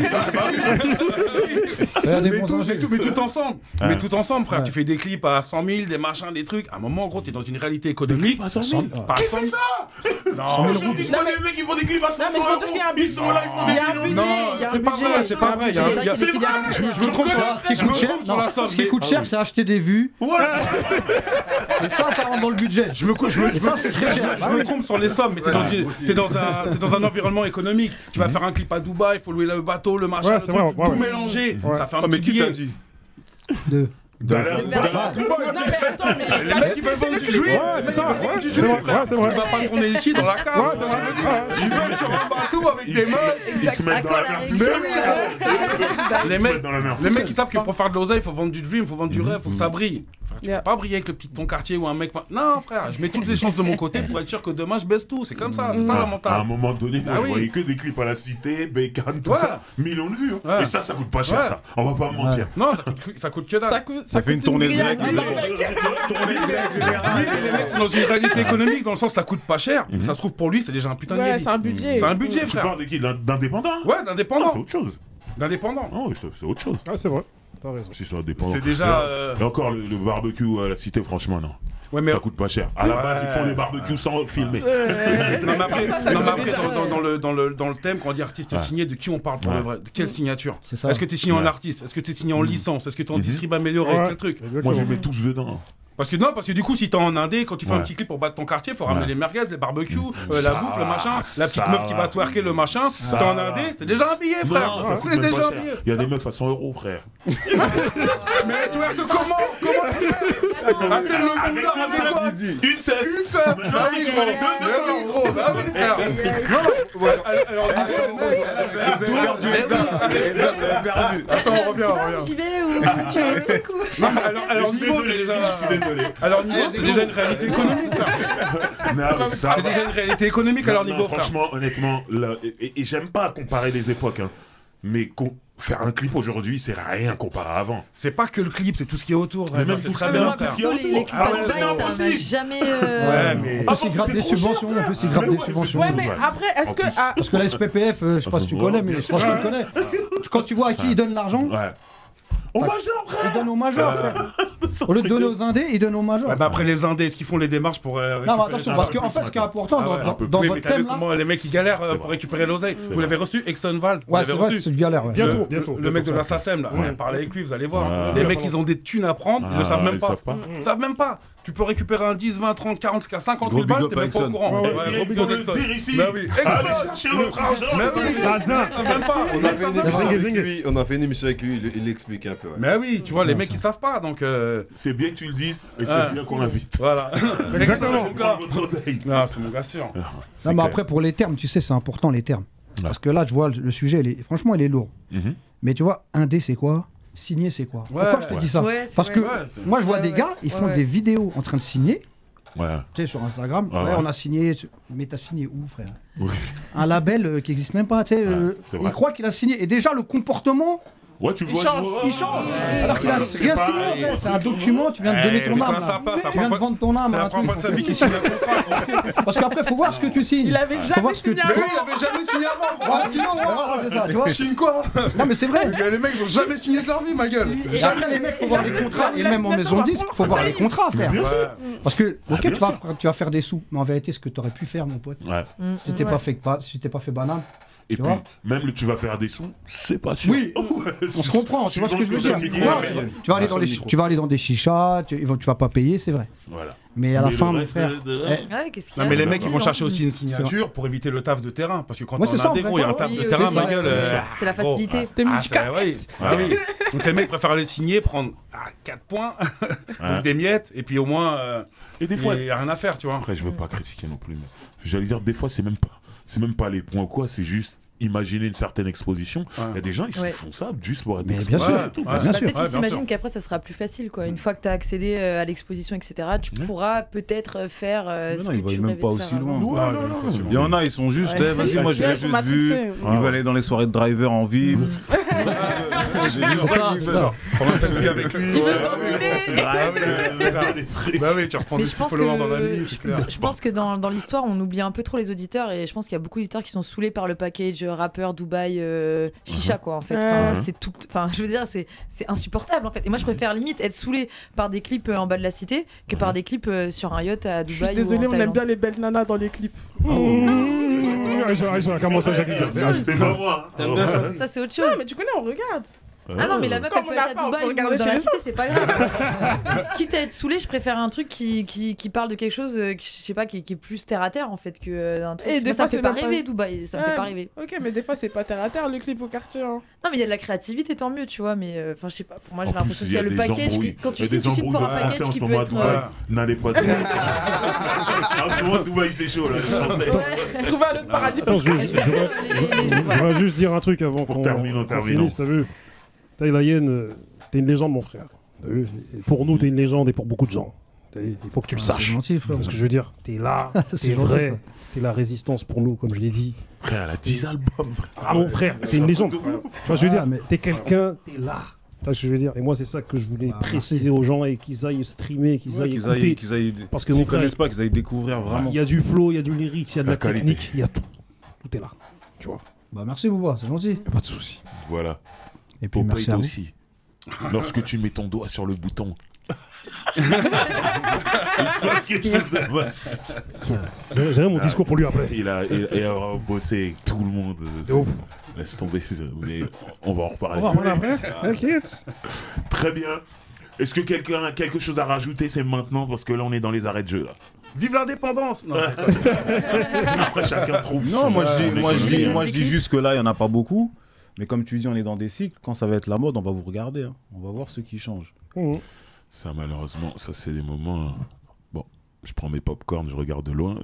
tout ensemble. Mais tout ensemble, frère. Tu fais des clips à 100 000, des machins, des trucs. À un moment, gros, t'es dans une réalité économique. Pas 100 000. Pas 100 000. Non, aujourd'hui, je vois des mecs qui font des clips à 100 000. Ils sont là, ils font des millions. Non, c'est pas vrai. Je me trompe sur la somme. Ce qui coûte cher, c'est acheter des vues. Et ça rentre dans le budget. Je me trompe sur les sommes, mais t'es dans un environnement économique. Tu vas faire un clip à Dubaï, il faut louer le bateau, le machin, tout mélanger. Ça fait un petit billet. Mais qui t'a dit Non mais attends, Les mecs qui veulent vendre du Dream. C'est ça. C'est vrai. Il va pas tourner ici dans la cave. Ouais, c'est vrai. Ils veulent sur un bateau avec des meufs. Ils se mettent dans la merde. Les mecs, ils savent que pour faire de l'oseille, il faut vendre du Dream, il faut vendre du rêve, il faut que ça brille. Tu peux pas briller avec le petit de ton quartier ou un mec. Non, frère, je mets toutes les chances de mon côté pour être sûr que demain je baisse tout. C'est comme ça, c'est ça la mentale. À un moment donné, moi, je voyais que des clips à la cité, Bacon, tout ça. Millions de vues. Et ça coûte pas cher, ça. On va pas mentir. Non, ça coûte que dalle. Ça fait une tournée de règles. Les mecs sont dans une réalité économique, dans le sens ça coûte pas cher. Ça se trouve pour lui, c'est déjà un putain de c'est un budget. C'est un budget, frère. Tu parles de qui? D'indépendant? Ouais, d'indépendant. C'est autre chose. D'indépendant. Oh, c'est autre chose. Ah, c'est vrai. T'as raison. C'est déjà. Et encore le barbecue à la cité, franchement, non. Ouais, mais... Ça coûte pas cher. À la base, ils font des barbecues sans filmer. Non, mais après, dans le thème, quand on dit artiste signé, de qui on parle pour le vrai? De quelle signature? Est-ce que tu es signé en artiste? Est-ce que tu es signé en licence? Est-ce que tu es en distrib amélioré? Quel truc? Moi, je mets tous dedans. Parce que du coup, si t'es en indé, quand tu fais un petit clip pour battre ton quartier, faut ramener les merguez, les barbecues, la bouffe, le machin, la petite meuf qui va twerker le machin. T'es en indé, c'est déjà un billet, frère. C'est déjà un billet. Il y a des meufs à 100 €, frère. Mais twerk comment? Une seule. Non, si tu vends 200 €. Bah oui, frère. perdu. Attends, on revient. J'y vais ou tu restes le coup? Non, mais alors niveau, c'est déjà. Je suis désolé. Alors niveau, c'est déjà une réalité économique. C'est déjà une réalité économique à leur niveau. Franchement, honnêtement, et j'aime pas comparer les époques, mais faire un clip aujourd'hui, c'est rien comparé à avant. C'est pas que le clip, c'est tout ce qui est autour. Mais même c'est très bien. Les clips à taille, ça m'a jamais. Ouais, mais. En plus, ils grattent des subventions. Ouais, mais après, est-ce que. Parce que la SPPF, je sais pas si tu connais, mais je pense que tu connais. Quand tu vois à qui ils donnent l'argent. Au major, frère. Ils donnent aux majors, frère. Au lieu de donner aux indés, ils donnent aux majors. Ouais, bah après les indés, est-ce qu'ils font les démarches pour non, mais attention, parce qu'en fait, ce qui est important dans votre thème là... Les mecs ils galèrent pour récupérer l'oseille. Vous l'avez reçu, Exxonval? Ouais, c'est vrai, c'est une galère. Bientôt. Le mec de la SACEM là, parlez avec lui, vous allez voir. Les mecs ils ont des thunes à prendre, ils ne savent même pas. Ils savent même pas. Tu peux récupérer un 10, 20, 30, 40, 50 000 balles, t'es même pas au courant. Gros big up Exxon. Bah oui, chercher notre argent. Mais oui, même pas. On a fait une émission avec lui, il l'explique un peu. Mais oui, tu vois, les mecs ils savent pas, donc. C'est bien que tu le dises, et c'est bien qu'on l'invite. Voilà. Exactement. Non, c'est mon gars sûr. Non, mais après, pour les termes, tu sais, c'est important les termes. Parce que là, je vois le sujet, franchement, il est lourd. Mais tu vois, indé, c'est quoi? Signer, c'est quoi? Pourquoi je te dis ça? Parce que moi, je vois des gars, ils font des vidéos en train de signer. Tu sais, sur Instagram. On a signé. Mais t'as signé où, frère? Un label qui n'existe même pas. Tu sais, il croit qu'il a signé. Et déjà, le comportement. Ouais, tu vois, il change. Alors qu'il a rien signé. C'est un document, tu viens de donner ton âme. Tu viens de vendre ton âme. C'est la première fois de sa vie qu'il signe un contrat. Parce qu'après, il faut voir ce que tu signes. Il avait jamais signé avant. Il avait jamais signé avant. C'est ça, tu vois. Signe quoi? Non, mais c'est vrai. Les mecs, ils ont jamais signé de leur vie, ma gueule. Après, les mecs, il faut voir les contrats. Et même en maison de disque, il faut voir les contrats, frère. Parce que, ok, tu vas faire des sous. Mais en vérité, ce que tu aurais pu faire, mon pote, si t'étais pas fait banane. Et puis, même tu vas faire des sons, c'est pas sûr. Oui, on se comprend, tu vois ce que je veux dire. Tu vas aller dans des chichas, tu vas pas payer, c'est vrai. Voilà. Mais à la fin, mon frère. Non, mais les mecs, ils vont chercher aussi une signature pour éviter le taf de terrain. Parce que quand on a des gros, il y a un taf de terrain, ma gueule. C'est la facilité. T'es multicasquette. Donc les mecs préfèrent aller signer, prendre 4 points, des miettes, et puis au moins. Et des fois, il n'y a rien à faire, tu vois. Après, je veux pas critiquer non plus, mais j'allais dire, des fois, c'est même pas les points ou quoi, c'est juste imaginer une certaine exposition. Il y a des gens, ils font ça juste pour être exposés. Peut-être qu'ils s'imaginent qu'après, ça sera plus facile, quoi. Une fois que tu as accédé à l'exposition, etc., tu pourras peut-être faire ce que tu même pas aussi loin. Il y en a, ils sont juste, vas-y, moi, je l'ai juste vu. Ils veulent aller dans les soirées de driver en ville. Prendre un selfie avec lui. Bah oui, tu reprends des petits followers dans la nuit, c'est clair. Je pense que dans l'histoire, on oublie un peu trop les auditeurs, et je pense qu'il y a beaucoup d'auditeurs qui sont saoulés par le package rappeur Dubaï chicha, quoi, en fait. C'est tout. Enfin, je veux dire, c'est insupportable, en fait. Et moi, je préfère limite être saoulé par des clips en bas de la cité que par des clips sur un yacht à Dubaï. Je suis désolé, on aime bien les belles nanas dans les clips. Comment ça, c'est pas moi. Ça, c'est autre chose. Mais tu connais, on regarde. Ah non, mais la meuf, elle peut être à Dubaï ou dans la cité, c'est pas grave. Quitte à être saoulée, je préfère un truc qui parle de quelque chose, je sais pas, qui est plus terre à terre en fait que un truc. Et des fois, ça me fait pas rêver, Dubaï, ça me fait pas rêver. Ok, mais des fois, c'est pas terre à terre le clip au quartier. Non, mais il y a de la créativité, tant mieux, tu vois, mais enfin, je sais pas, pour moi, j'ai l'impression qu'il y a le package. Quand tu cites pour un package qui peut être. N'allez pas Dubaï. En ce moment, Dubaï, c'est chaud là. Trouver un autre paradis fiscal. Je vais juste dire un truc avant qu'on finisse, t'as vu. Ty Lion, t'es une légende, mon frère. T'as vu, pour nous, t'es une légende et pour beaucoup de gens. Il faut que tu le saches. Gentil, frère. Parce que je veux dire, t'es là, t'es vrai, t'es la résistance pour nous, comme je l'ai dit. Frère, elle a 10 albums. Ah mon frère, c'est une légende. Tu vois, je veux dire, t'es quelqu'un, t'es là. Tu vois ce que je veux dire. Et moi, c'est ça que je voulais préciser aux gens et qu'ils aillent streamer, qu'ils aillent écouter. Parce que s'ils connaissent pas, qu'ils aillent découvrir vraiment. Il y a du flow, il y a du lyrics, il y a de la technique, il y a tout. Tout est là. Tu vois. Bah merci Bouba, c'est gentil. Pas de soucis. Voilà. Et puis merci à vous aussi. Lorsque tu mets ton doigt sur le bouton. Il se passe quelque chose de mal. J'ai mon discours pour lui après. Il a bossé avec tout le monde. Laisse tomber, mais on va en reparler. On va en reparler après. T'inquiète. Très bien. Est-ce que quelqu'un a quelque chose à rajouter? C'est maintenant parce que là on est dans les arrêts de jeu là. Vive l'indépendance. Non, après chacun trouve. Non, moi je dis juste que là il y en a pas beaucoup. Mais comme tu dis, on est dans des cycles. Quand ça va être la mode, on va vous regarder. Hein. On va voir ceux qui changent. Ça, malheureusement, ça, c'est des moments... Bon, je prends mes pop-corn, je regarde de loin.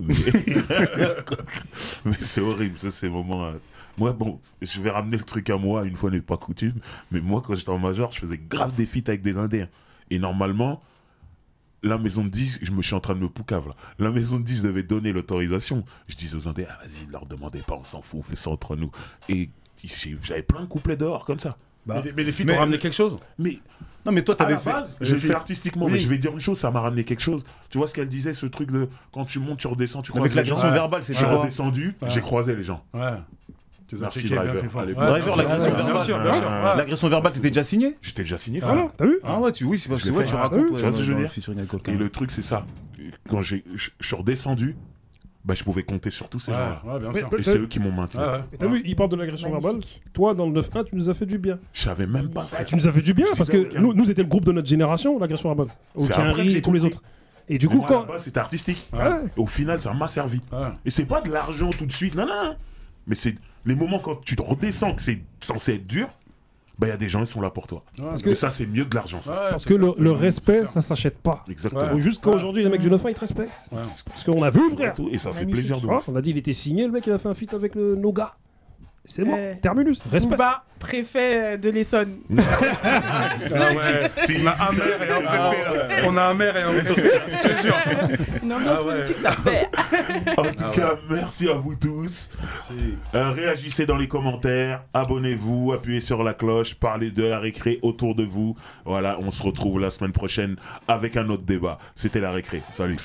Mais c'est horrible, ça, ces moments... Moi, bon, je vais ramener le truc à moi, une fois n'est pas coutume. Mais moi, quand j'étais en major, je faisais grave des feats avec des Indés. Et normalement, la maison de disques... Je me suis en train de me poucave, là. La maison de disques devait donner l'autorisation. Je disais aux Indés, vas-y, ne leur demandez pas, on s'en fout, on fait ça entre nous. Et... j'avais plein de couplets dehors comme ça. Mais les filles t'ont ramené quelque chose. Non, mais toi t'avais fait. J'ai fait artistiquement, mais je vais dire une chose, ça m'a ramené quelque chose. Tu vois ce qu'elle disait, ce truc de quand tu montes, tu redescends, tu croises. Avec l'agression verbale, c'est je suis redescendu, j'ai croisé les gens. Ouais. Merci Driver. Driver, l'agression verbale. L'agression verbale, t'étais déjà signé? J'étais déjà signé. Ah, t'as vu? Ah ouais, oui, c'est parce que tu racontes. Tu vois ce que je veux dire? Et le truc, c'est ça. Quand je suis redescendu. Bah, je pouvais compter sur tous ces gens-là. Ouais, bien sûr. Et c'est eux qui m'ont maintenu. T'as vu, il parle de l'agression verbale. Toi, dans le 9-1, tu nous as fait du bien. Je savais même pas. Tu nous as fait du bien parce que nous, c'était le groupe de notre génération, l'agression verbale. Au Henry et tous les autres. Et du coup, quand. C'était artistique. Au final, ça m'a servi. Et c'est pas de l'argent tout de suite. Non. Mais c'est les moments quand tu te redescends que c'est censé être dur. Bah, il y a des gens qui sont là pour toi. Parce que ça, c'est mieux de l'argent. Parce que le respect, ça s'achète pas. Exactement. Jusqu'à aujourd'hui, les mecs du 9-1, ils te respectent. Parce qu'on a vu, frère. Et ça fait plaisir de voir. On a dit, il était signé, le mec, il a fait un feat avec le Noga. C'est bon, terminus, respect. Bouba, préfet de l'Essonne. On a un maire et un préfet. Je te jure. Une ambiance politique d'affaire. En tout cas, merci à vous tous. Réagissez dans les commentaires, abonnez-vous, appuyez sur la cloche, parlez de la récré autour de vous. Voilà, on se retrouve la semaine prochaine avec un autre débat. C'était la récré. Salut.